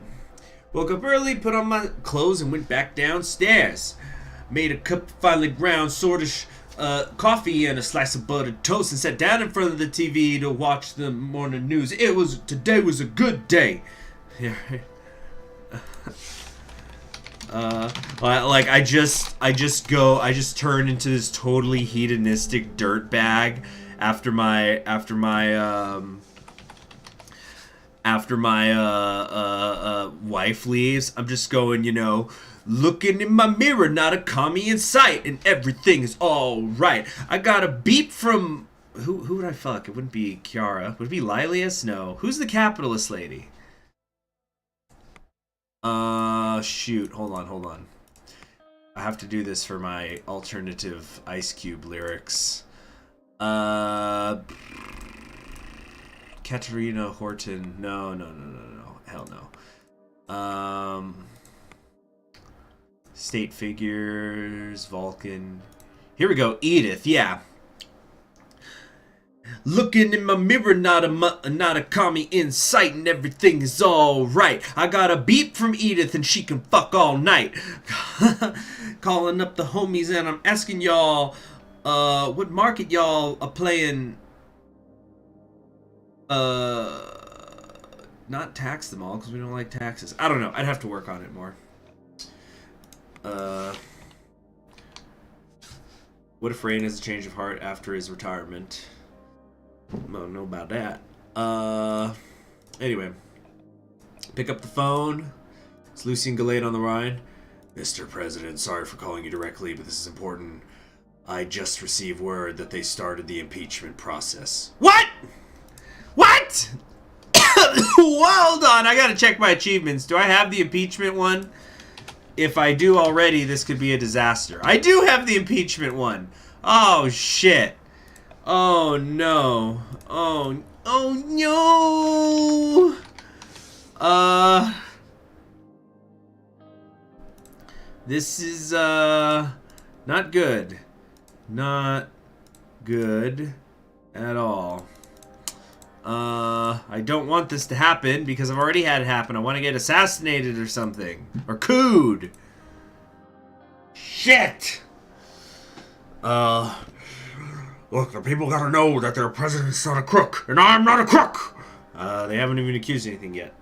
Woke up early, put on my clothes, and went back downstairs. Made a cup of finely ground Swordish coffee and a slice of buttered toast, and sat down in front of the TV to watch the morning news. Today was a good day. I just turn into this totally hedonistic dirtbag after my wife leaves. I'm just going, looking in my mirror, not a commie in sight, and everything is all right. I got a beep from who would I fuck? It wouldn't be Kiara. Would it be Lilius? No. Who's the capitalist lady? Shoot. Hold on. I have to do this for my alternative Ice Cube lyrics. Katerina Horton. No. Hell no. State figures. Vulcan. Here we go. Edith. Yeah. Looking in my mirror, not a commie in sight, and everything is all right. I got a beep from Edith, and she can fuck all night. Calling up the homies, and I'm asking y'all, what market y'all are playing? Not tax them all, because we don't like taxes. I don't know. I'd have to work on it more. What if Rain has a change of heart after his retirement? I don't know about that. Anyway. Pick up the phone. It's Lucien Galate on the line. Mr. President, sorry for calling you directly, but this is important. I just received word that they started the impeachment process. What? What? Hold on, I gotta check my achievements. Do I have the impeachment one? If I do already, this could be a disaster. I do have the impeachment one. Oh, shit. Oh, no. Oh no. This is, not good. Not good at all. I don't want this to happen because I've already had it happen. I want to get assassinated or something. Or cooed. Shit! Look, the people gotta know that their president's not a crook, and I'm not a crook! They haven't even accused anything yet.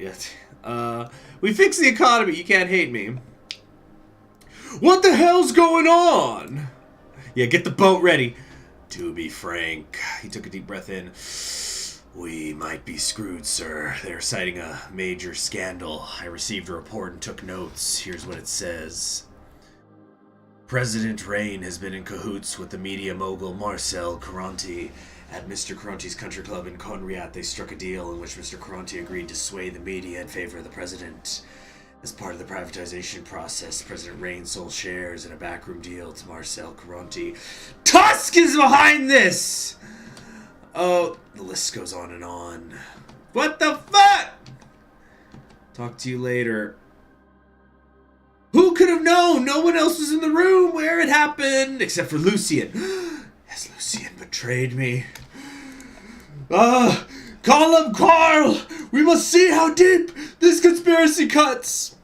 We fixed the economy, you can't hate me. What the hell's going on? Yeah, get the boat ready. To be frank, he took a deep breath in. We might be screwed, sir. They're citing a major scandal. I received a report and took notes. Here's what it says. President Rain has been in cahoots with the media mogul Marcel Caronti. At Mr. Caronti's country club in Conriat, they struck a deal in which Mr. Caronti agreed to sway the media in favor of the president. As part of the privatization process, President Rain sold shares in a backroom deal to Marcel Caronti. Tusk is behind this! Oh, the list goes on and on. What the fuck? Talk to you later. Who could have known? No one else was in the room where it happened, except for Lucian. Has Lucian betrayed me? Call him Karl! We must see how deep this conspiracy cuts!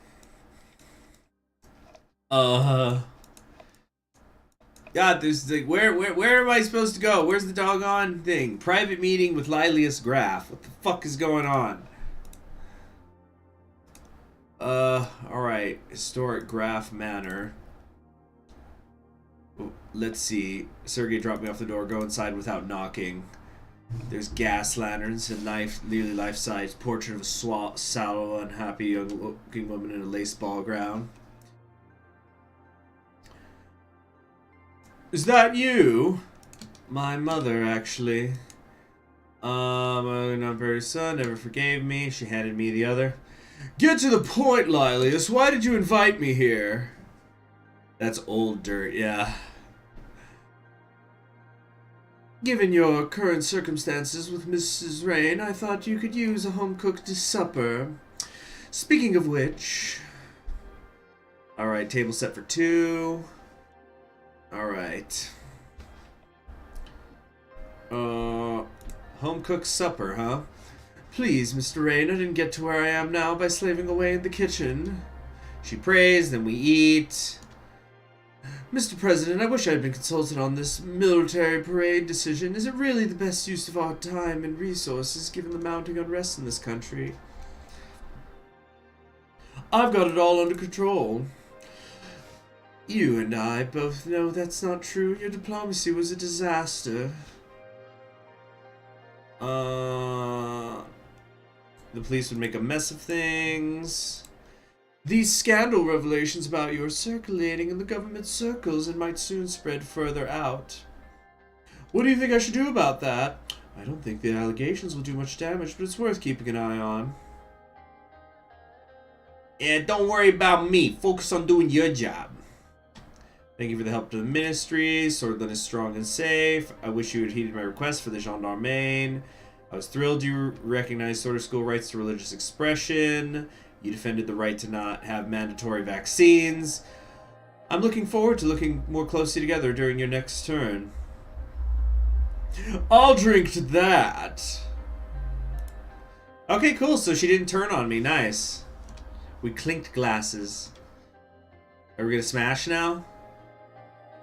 God, there's like, where am I supposed to go? Where's the doggone thing? Private meeting with Lilius Graf. What the fuck is going on? Alright. Historic Graf Manor. Let's see. Sergei dropped me off the door. Go inside without knocking. There's gas lanterns and nearly life-size portrait of a sallow, unhappy young-looking woman in a lace ball gown. Is that you? My mother, actually. My not son never forgave me. She handed me the other. Get to the point, Lilius. Why did you invite me here? That's old dirt, yeah. Given your current circumstances with Mrs. Rain, I thought you could use a home-cooked supper. Speaking of which... Alright, table set for 2. Alright. Home-cooked supper, huh? Please, Mr. Rain, I didn't get to where I am now by slaving away in the kitchen. She prays, then we eat. Mr. President, I wish I had been consulted on this military parade decision. Is it really the best use of our time and resources, given the mounting unrest in this country? I've got it all under control. You and I both know that's not true. Your diplomacy was a disaster. The police would make a mess of things. These scandal revelations about you are circulating in the government circles and might soon spread further out. What do you think I should do about that? I don't think the allegations will do much damage, but it's worth keeping an eye on. Yeah, don't worry about me. Focus on doing your job. Thank you for the help to the ministry. Swordland is strong and safe. I wish you had heeded my request for the gendarme. I was thrilled you recognized Sword School rights to religious expression. You defended the right to not have mandatory vaccines. I'm looking forward to looking more closely together during your next turn. I'll drink to that. Okay, cool. So she didn't turn on me. Nice. We clinked glasses. Are we gonna smash now?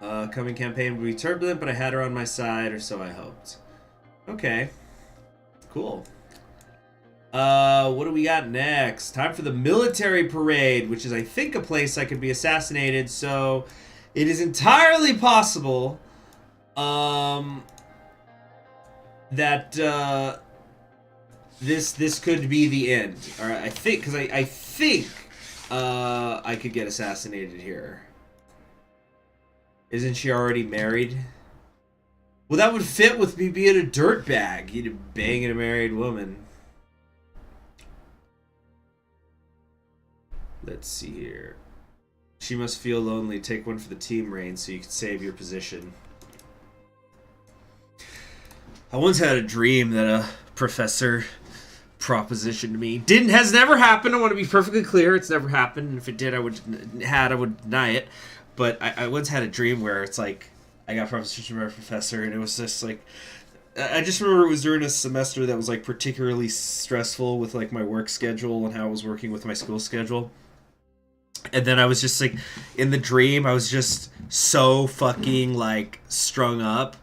Coming campaign would be turbulent, but I had her on my side, or so I hoped. Okay. Cool. What do we got next? Time for the military parade, which is, I think, a place I could be assassinated, so it is entirely possible, that, this could be the end. Alright, I think, because I think, I could get assassinated here. Isn't she already married? Well, that would fit with me being a dirtbag. You'd banging a married woman. Let's see here. She must feel lonely. Take one for the team, Rain, so you can save your position. I once had a dream that a professor propositioned me. Has never happened. I want to be perfectly clear. It's never happened. And if it did, I would deny it. But I once had a dream where it's like I got propositioned by a professor, and it was just like I just remember it was during a semester that was like particularly stressful with like my work schedule and how I was working with my school schedule. And then I was just like, in the dream, I was just so fucking like strung out,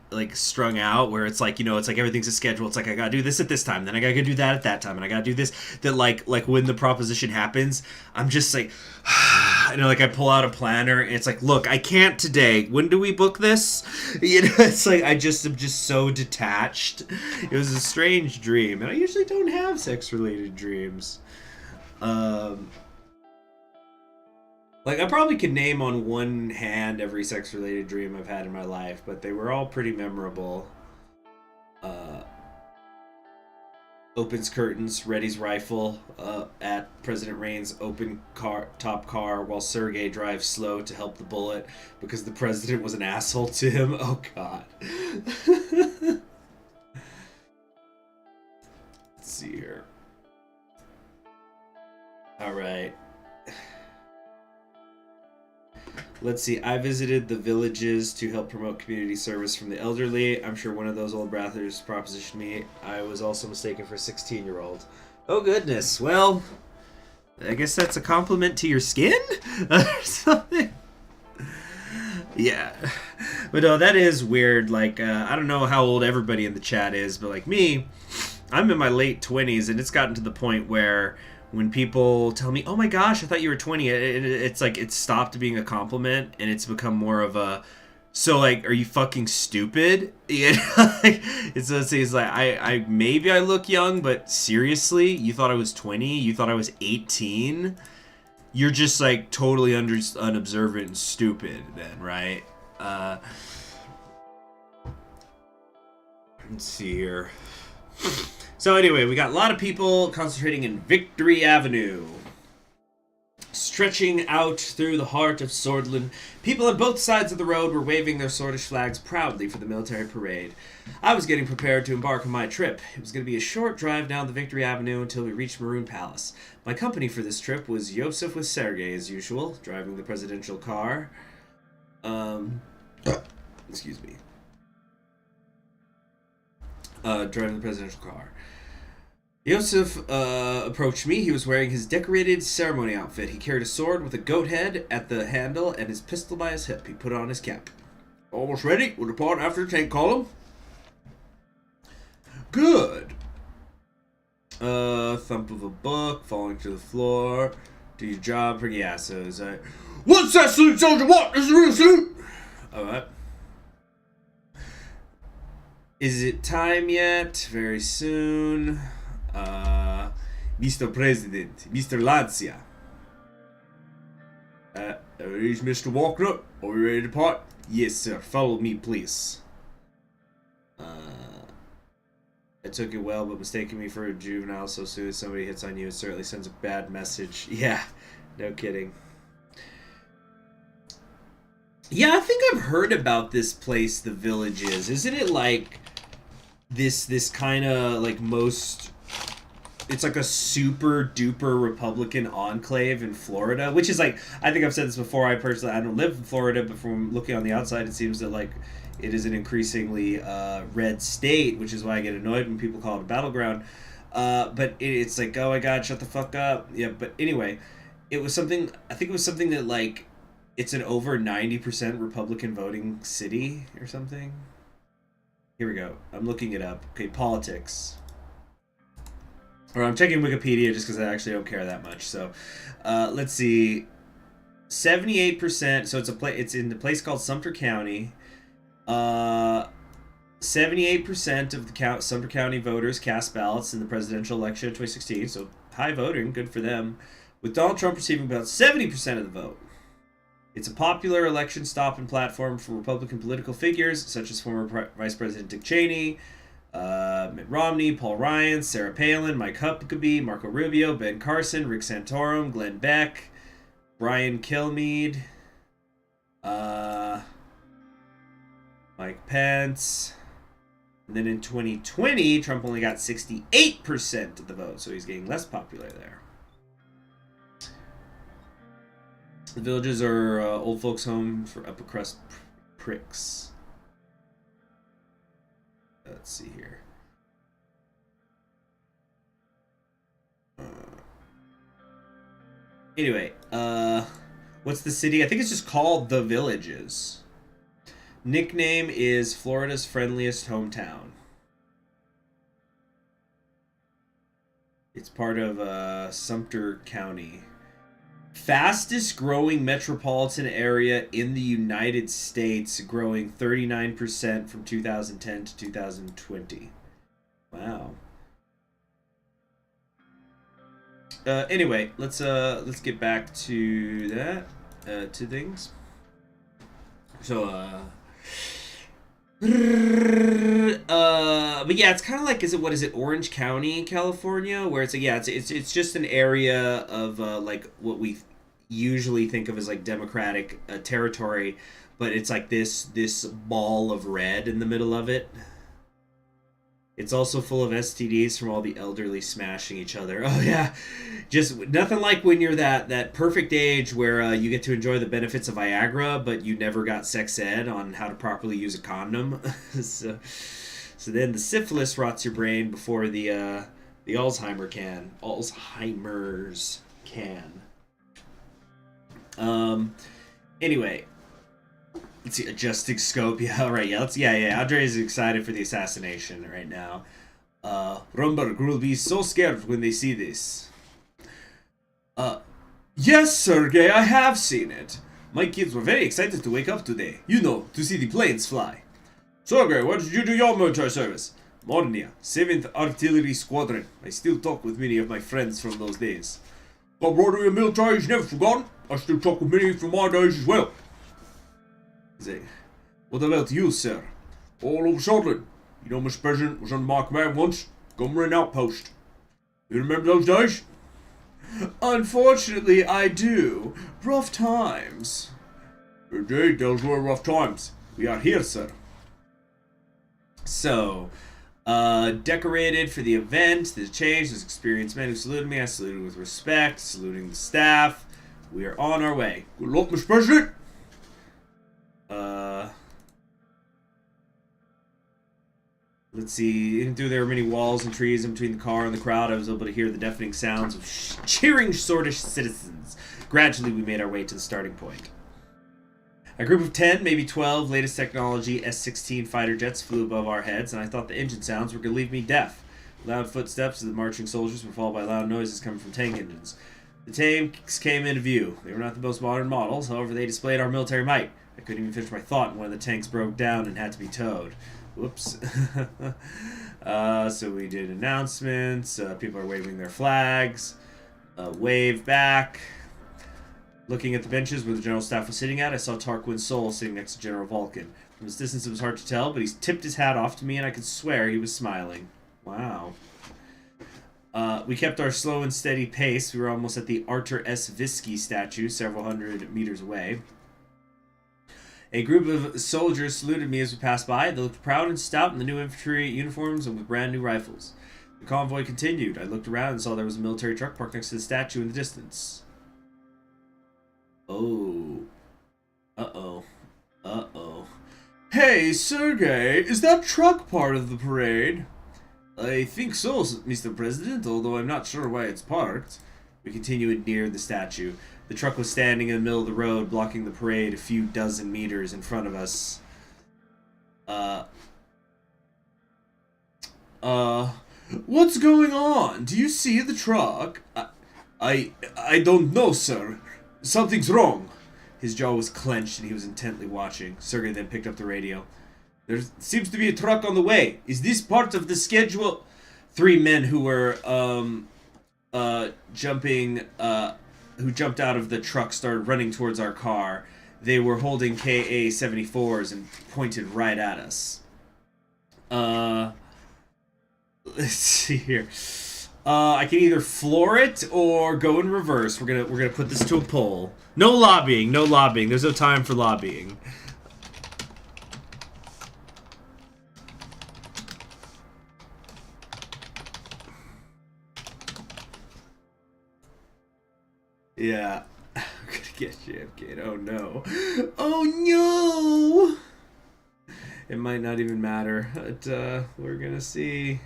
where it's like, you know, it's like everything's a schedule. It's like, I gotta do this at this time, then I gotta do that at that time, and I gotta do this. That like when the proposition happens, I'm just like, you know, like I pull out a planner, and it's like, look, I can't today. When do we book this? You know, it's like I just am just so detached. It was a strange dream, and I usually don't have sex-related dreams. Like, I probably could name on one hand every sex-related dream I've had in my life, but they were all pretty memorable. Opens curtains, readies rifle at President Rain's top car while Sergei drives slow to help the bullet because the president was an asshole to him. Oh, God. Let's see here. All right. Let's see. I visited the villages to help promote community service from the elderly. I'm sure one of those old brothers propositioned me. I was also mistaken for a 16-year-old. Oh, goodness. Well, I guess that's a compliment to your skin? Or something? Yeah. But no, that is weird. Like, I don't know how old everybody in the chat is, but like me, I'm in my late 20s, and it's gotten to the point where when people tell me, oh my gosh, I thought you were 20, it's like it's stopped being a compliment and it's become more of a, so like, are you fucking stupid? Yeah, like, it's like, I maybe I look young, but seriously, you thought I was 20? You thought I was 18? You're just like totally unobservant and stupid then, right? Let's see here. So anyway, we got a lot of people concentrating in Victory Avenue. Stretching out through the heart of Swordland, people on both sides of the road were waving their Swordish flags proudly for the military parade. I was getting prepared to embark on my trip. It was going to be a short drive down the Victory Avenue until we reached Maroon Palace. My company for this trip was Yosef with Sergei, as usual, driving the presidential car. Excuse me. Driving the presidential car. Yosef approached me. He was wearing his decorated ceremony outfit. He carried a sword with a goat head at the handle and his pistol by his hip. He put on his cap. Almost ready. We'll depart after the tank column. Good. Thump of a book falling to the floor. Do your job. Yeah, so it's like, what's that suit, soldier? What? This is a real suit? Alright. Is it time yet? Very soon. Mr. President, Mr. Lancia. Is Mr. Walker? Are we ready to depart? Yes, sir. Follow me, please. I took it well, but mistaking me for a juvenile so soon as somebody hits on you, it certainly sends a bad message. Yeah, no kidding. Yeah, I think I've heard about this place, the Villages. Isn't it like this kind of like most... It's like a super duper Republican enclave in Florida, which is like, I think I've said this before, I don't live in Florida, but from looking on the outside, it seems that like it is an increasingly red state, which is why I get annoyed when people call it a battleground. But it's like, oh my god, shut the fuck up. Yeah, but anyway, it was something, I think it was something that like, it's an over 90% Republican voting city or something. Here we go. I'm looking it up. Okay, politics. Or I'm checking Wikipedia just because I actually don't care that much. So, let's see. 78%. So it's in the place called Sumter County. 78% of the Sumter County voters cast ballots in the presidential election of 2016. So high voting, good for them. With Donald Trump receiving about 70% of the vote. It's a popular election stop and platform for Republican political figures such as former Vice President Dick Cheney, Mitt Romney, Paul Ryan, Sarah Palin, Mike Huckabee, Marco Rubio, Ben Carson, Rick Santorum, Glenn Beck, Brian Kilmeade, Mike Pence. And then in 2020, Trump only got 68% of the vote, so he's getting less popular there. The Villages are old folks' home for upper crust pricks. Let's see here. Anyway, what's the city? I think it's just called The Villages. Nickname is Florida's friendliest hometown. It's part of Sumter County. Fastest growing metropolitan area in the United States, growing 39% from 2010 to 2020. Wow. Anyway, let's get back to that. to things. So, but yeah, it's kind of like, what is it, Orange County, California, where it's like, yeah, it's just an area of like what we usually think of as like democratic territory, but it's like this ball of red in the middle of it. It's also full of STDs from all the elderly smashing each other. Oh yeah, just nothing like when you're that perfect age where you get to enjoy the benefits of Viagra, but you never got sex ed on how to properly use a condom. so then the syphilis rots your brain before the Alzheimer's can. Anyway, let's see, adjusting scope. Yeah, all right. Yeah. Andre is excited for the assassination right now. Rumberg will be so scared when they see this. Yes, Sergey, I have seen it. My kids were very excited to wake up today. You know, to see the planes fly. Sergey, where did you do your military service? Mornia, 7th Artillery Squadron. I still talk with many of my friends from those days. Got brother in military, he's never forgotten. I still talk with many from my days as well. What about you, sir? All over Scotland. You know, Mr. President was under my command once. Government outpost. You remember those days? Unfortunately, I do. Rough times. Indeed, those were rough times. We are here, sir. So, decorated for the event. There's change. There's experienced men who saluted me. I saluted with respect. Saluting the staff. We are on our way. Good luck, Mr. President. Let's see. Even though there were many walls and trees in between the car and the crowd, I was able to hear the deafening sounds of cheering Swordish citizens. Gradually, we made our way to the starting point. A group of 10, maybe 12, latest technology S-16 fighter jets flew above our heads, and I thought the engine sounds were going to leave me deaf. Loud footsteps of the marching soldiers were followed by loud noises coming from tank engines. The tanks came into view. They were not the most modern models, however, they displayed our military might. I couldn't even finish my thought when one of the tanks broke down and had to be towed. Whoops. So we did announcements. People are waving their flags. Wave back. Looking at the benches where the general staff was sitting at, I saw Tarquin's soul sitting next to General Vulcan. From his distance, it was hard to tell, but he tipped his hat off to me, and I could swear he was smiling. Wow. We kept our slow and steady pace. We were almost at the Artur S. Visky statue, several hundred meters away. A group of soldiers saluted me as we passed by. They looked proud and stout in the new infantry uniforms and with brand new rifles. The convoy continued. I looked around and saw there was a military truck parked next to the statue in the distance. Oh. Uh-oh. Uh-oh. Hey, Sergey, is that truck part of the parade? I think so, Mr. President, although I'm not sure why it's parked. We continued near the statue. The truck was standing in the middle of the road, blocking the parade a few dozen meters in front of us. What's going on? Do you see the truck? I don't know, sir. Something's wrong. His jaw was clenched and he was intently watching. Sergey then picked up the radio. There seems to be a truck on the way. Is this part of the schedule? 3 men who were, who jumped out of the truck started running towards our car. They were holding KA-74s and pointed right at us. Let's see here. I can either floor it or go in reverse. We're gonna put this to a poll. No lobbying, no lobbying. There's no time for lobbying. Yeah. I'm gonna get JFK. Oh no. Oh no! It might not even matter. But we're gonna see.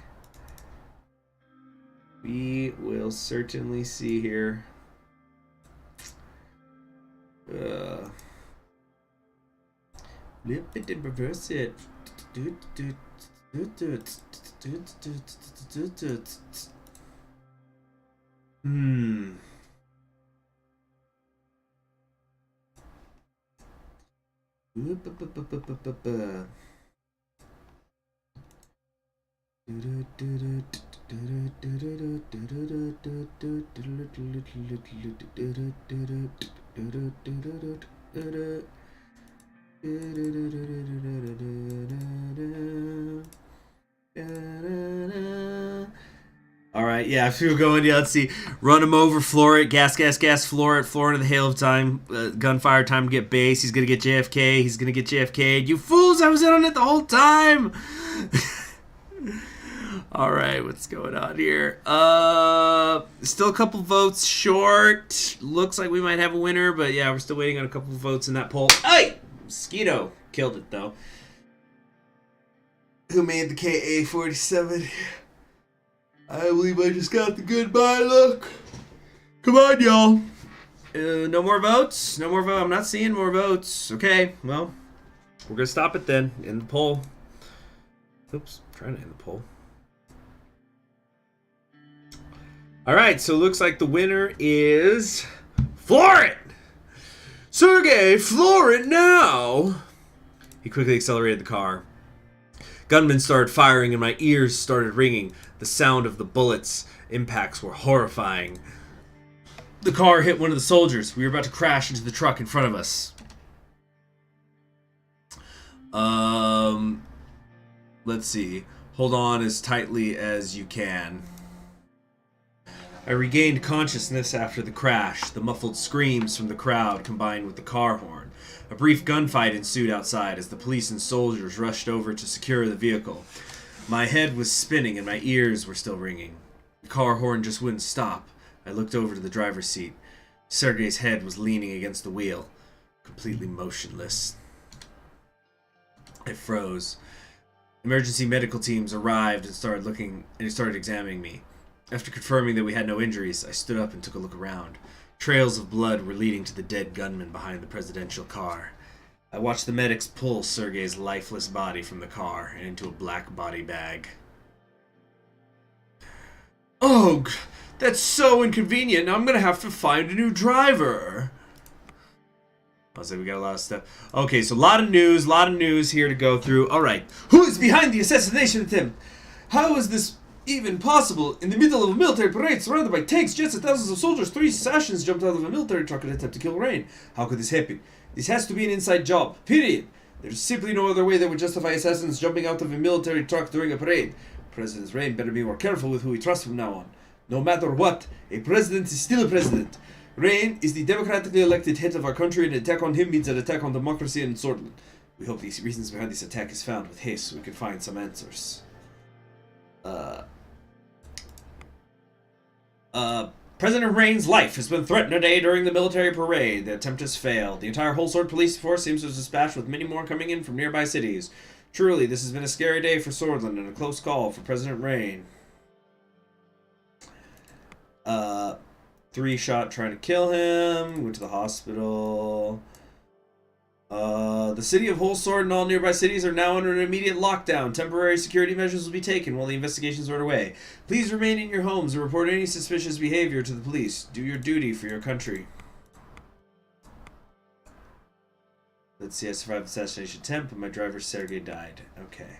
We will certainly see here. Flip it and reverse it. Hmm. All right, yeah, if you're going, yeah, let's see. Run him over, floor it, gas, floor it, floor into the hail of time, gunfire, time to get base. He's going to get JFK, he's going to get JFK. You fools, I was in on it the whole time. All right, what's going on here? Still a couple votes short. Looks like we might have a winner, but yeah, we're still waiting on a couple of votes in that poll. Hey! Mosquito killed it, though. Who made the KA-47? I believe I just got the goodbye look. Come on, y'all. No more votes? No more votes? I'm not seeing more votes. Okay, well, we're going to stop it then. End the poll. Oops, trying to end the poll. All right, so it looks like the winner is Floor it! Sergey, floor it now! He quickly accelerated the car. Gunmen started firing and my ears started ringing. The sound of the bullets' impacts were horrifying. The car hit one of the soldiers. We were about to crash into the truck in front of us. Let's see. Hold on as tightly as you can. I regained consciousness after the crash. The muffled screams from the crowd combined with the car horn. A brief gunfight ensued outside as the police and soldiers rushed over to secure the vehicle. My head was spinning and my ears were still ringing. The car horn just wouldn't stop. I looked over to the driver's seat. Sergey's head was leaning against the wheel, completely motionless. I froze. Emergency medical teams arrived and started examining me. After confirming that we had no injuries, I stood up and took a look around. Trails of blood were leading to the dead gunman behind the presidential car. I watched the medics pull Sergey's lifeless body from the car and into a black body bag. Oh, that's so inconvenient. Now I'm going to have to find a new driver. I was like, we got a lot of stuff. Okay, so a lot of news here to go through. All right. Who is behind the assassination attempt? How is this even possible? In the middle of a military parade surrounded by tanks, jets, and thousands of soldiers, 3 assassins jumped out of a military truck and attempted to kill Rain. How could this happen? This has to be an inside job. Period. There's simply no other way that would justify assassins jumping out of a military truck during a parade. President Rain better be more careful with who he trusts from now on. No matter what, a president is still a president. Rain is the democratically elected head of our country, and an attack on him means an attack on democracy and Swordsman. We hope these reasons behind this attack is found with haste so we can find some answers. President Rain's life has been threatened today during the military parade. The attempt has failed. The entire Whole Sword police force seems to have dispatched with many more coming in from nearby cities. Truly, this has been a scary day for Swordland and a close call for President Rain. 3 shot trying to kill him. Went to the hospital. The city of Whole Sword and all nearby cities are now under an immediate lockdown. Temporary security measures will be taken while the investigations are underway. Please remain in your homes and report any suspicious behavior to the police. Do your duty for your country. Let's see, I survived the assassination attempt, but my driver Sergey died. Okay.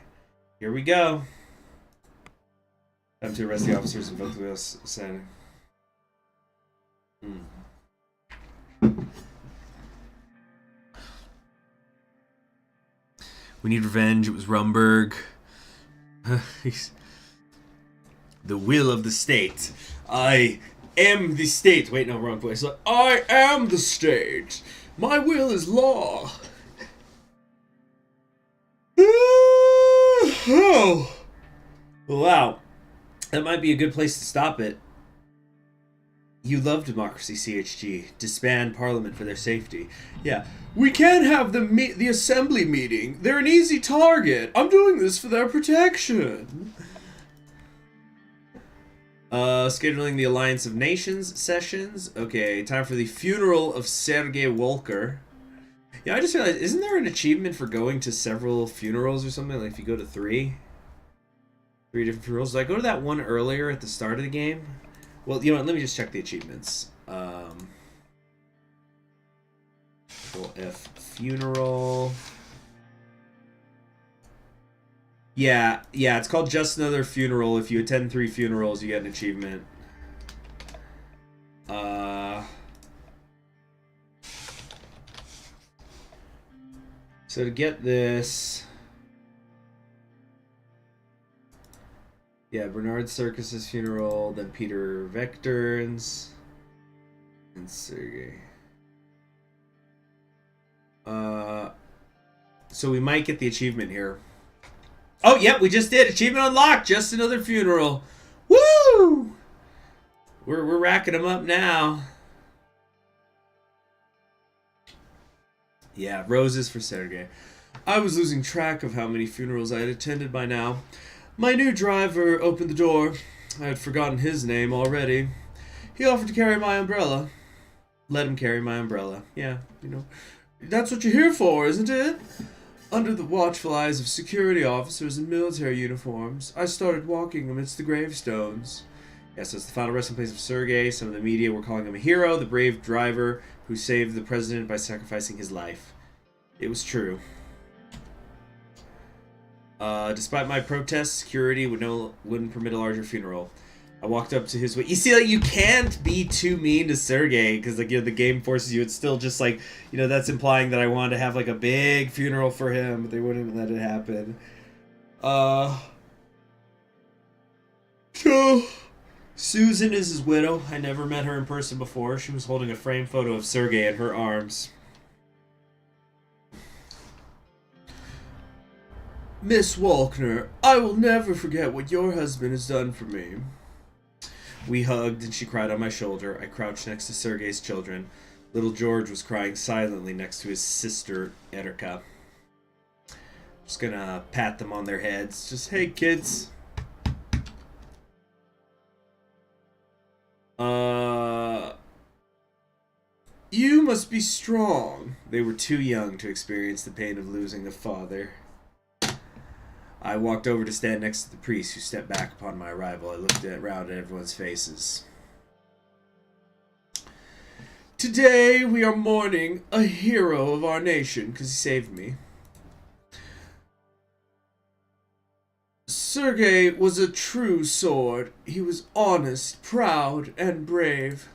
Here we go. Time to arrest the officers and vote the wheels standing. We need revenge. It was Rumberg. The will of the state. I am the state. Wait, no, wrong voice. I am the state. My will is law. Oh. Wow. That might be a good place to stop it. You love democracy, CHG. Disband Parliament for their safety. Yeah. We can't have the assembly meeting. They're an easy target. I'm doing this for their protection. Scheduling the Alliance of Nations sessions. Okay, time for the funeral of Sergei Wolker. Yeah, I just realized, isn't there an achievement for going to several funerals or something? Like if you go to 3 different funerals. Did I go to that one earlier at the start of the game? Well, you know what? Let me just check the achievements. Control F, funeral. Yeah, yeah, it's called Just Another Funeral. If you attend 3 funerals, you get an achievement. So to get this... Yeah, Bernard Circus's funeral, then Peter Vectern's, and Sergey. So we might get the achievement here. Oh, yep, we just did. Achievement unlocked. Just Another Funeral. Woo! We're racking them up now. Yeah, roses for Sergey. I was losing track of how many funerals I had attended by now. My new driver opened the door. I had forgotten his name already. He offered to carry my umbrella. Let him carry my umbrella. Yeah, you know. That's what you're here for, isn't it? Under the watchful eyes of security officers in military uniforms, I started walking amidst the gravestones. Yes, it's the final resting place of Sergei. Some of the media were calling him a hero, the brave driver who saved the president by sacrificing his life. It was true. Despite my protests, security wouldn't permit a larger funeral. I walked up to his way. You see, like, you can't be too mean to Sergei because, like, you know, the game forces you. It's still just like, you know, that's implying that I wanted to have like a big funeral for him, but they wouldn't let it happen. So Susan is his widow. I never met her in person before. She was holding a framed photo of Sergei in her arms. Miss Walkner, I will never forget what your husband has done for me. We hugged and she cried on my shoulder. I crouched next to Sergei's children. Little George was crying silently next to his sister, Erika. Just gonna pat them on their heads. Just, hey, kids. You must be strong. They were too young to experience the pain of losing a father. I walked over to stand next to the priest, who stepped back upon my arrival. I looked around at everyone's faces. Today we are mourning a hero of our nation because he saved me. Sergei was a true sword. He was honest, proud, and brave.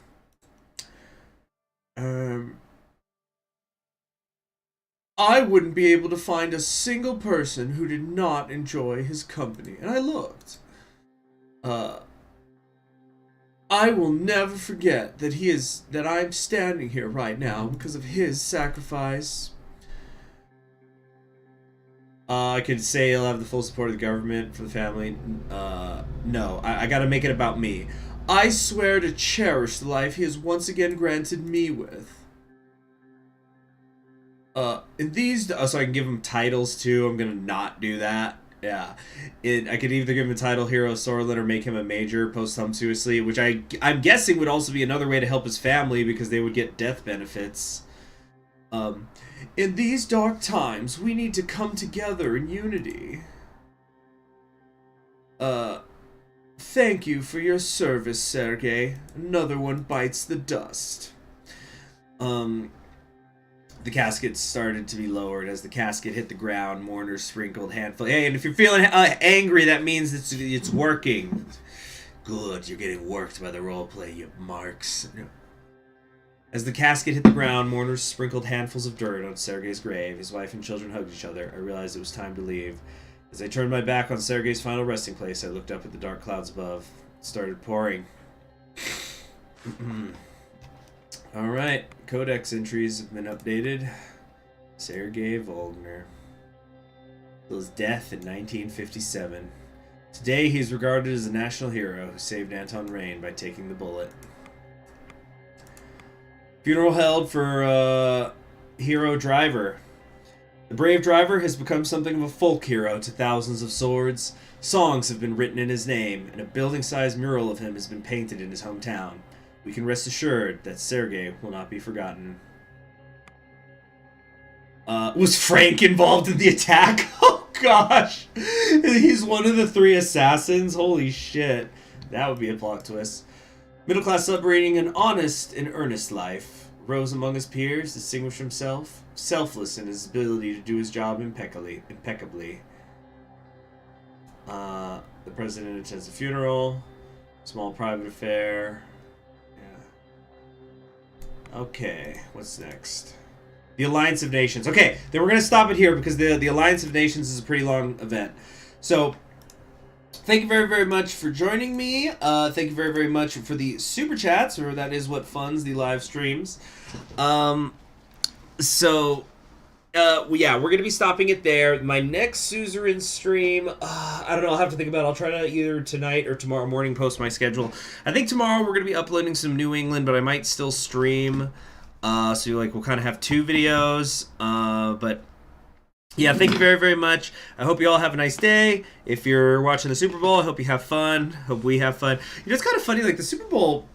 I wouldn't be able to find a single person who did not enjoy his company. And I looked. I will never forget that I'm standing here right now because of his sacrifice. I could say he'll have the full support of the government for the family. No, I gotta make it about me. I swear to cherish the life he has once again granted me with. In these, so I can give him titles too. I'm gonna not do that. Yeah, I could either give him a title Hero Sorlin or make him a major posthumously, which I'm guessing would also be another way to help his family because they would get death benefits. In these dark times, we need to come together in unity. Thank you for your service, Sergei. Another one bites the dust. The casket started to be lowered. As the casket hit the ground, mourners sprinkled handful. Hey, and if you're feeling angry, that means it's working. Good, you're getting worked by the roleplay, you marks. As the casket hit the ground, mourners sprinkled handfuls of dirt on Sergei's grave. His wife and children hugged each other. I realized it was time to leave. As I turned my back on Sergei's final resting place, I looked up at the dark clouds above. It started pouring. Alright, codex entries have been updated. Sergei Volgner. Till his death in 1957. Today he is regarded as a national hero who saved Anton Rain by taking the bullet. Funeral held for Hero Driver. The brave driver has become something of a folk hero to thousands of swords. Songs have been written in his name, and a building-sized mural of him has been painted in his hometown. We can rest assured that Sergei will not be forgotten. Was Frank involved in the attack? Oh gosh! He's one of the 3 assassins? Holy shit. That would be a plot twist. Middle-class upbringing, an honest and earnest life. Rose among his peers, distinguished himself. Selfless in his ability to do his job impeccably. The president attends a funeral. Small private affair. Yeah. Okay, what's next? The Alliance of Nations. Okay, then we're going to stop it here because the Alliance of Nations is a pretty long event. So, thank you very, very much for joining me. Thank you very, very much for the super chats, or that is what funds the live streams. Yeah, we're going to be stopping it there. My next Suzerain stream, I don't know, I'll have to think about it. I'll try to either tonight or tomorrow morning post my schedule. I think tomorrow we're going to be uploading some New England, but I might still stream. So we'll kind of have 2 videos. But yeah, thank you very, very much. I hope you all have a nice day. If you're watching the Super Bowl, I hope you have fun. Hope we have fun. You know, it's kind of funny, like the Super Bowl,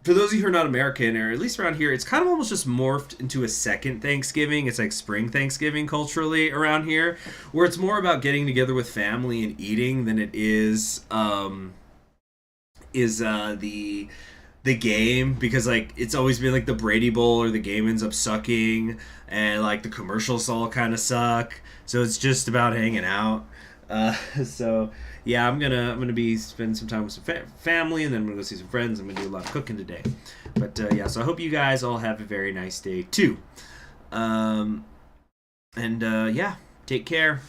for those of you who are not American, or at least around here, it's kind of almost just morphed into a second Thanksgiving. It's like spring Thanksgiving culturally around here, where it's more about getting together with family and eating than it is the game, because like it's always been like the Brady Bowl or the game ends up sucking and like the commercials all kind of suck, so it's just about hanging out. So yeah, I'm gonna be spending some time with some family, and then I'm gonna go see some friends. I'm gonna do a lot of cooking today, but yeah, so I hope you guys all have a very nice day too. Yeah, take care.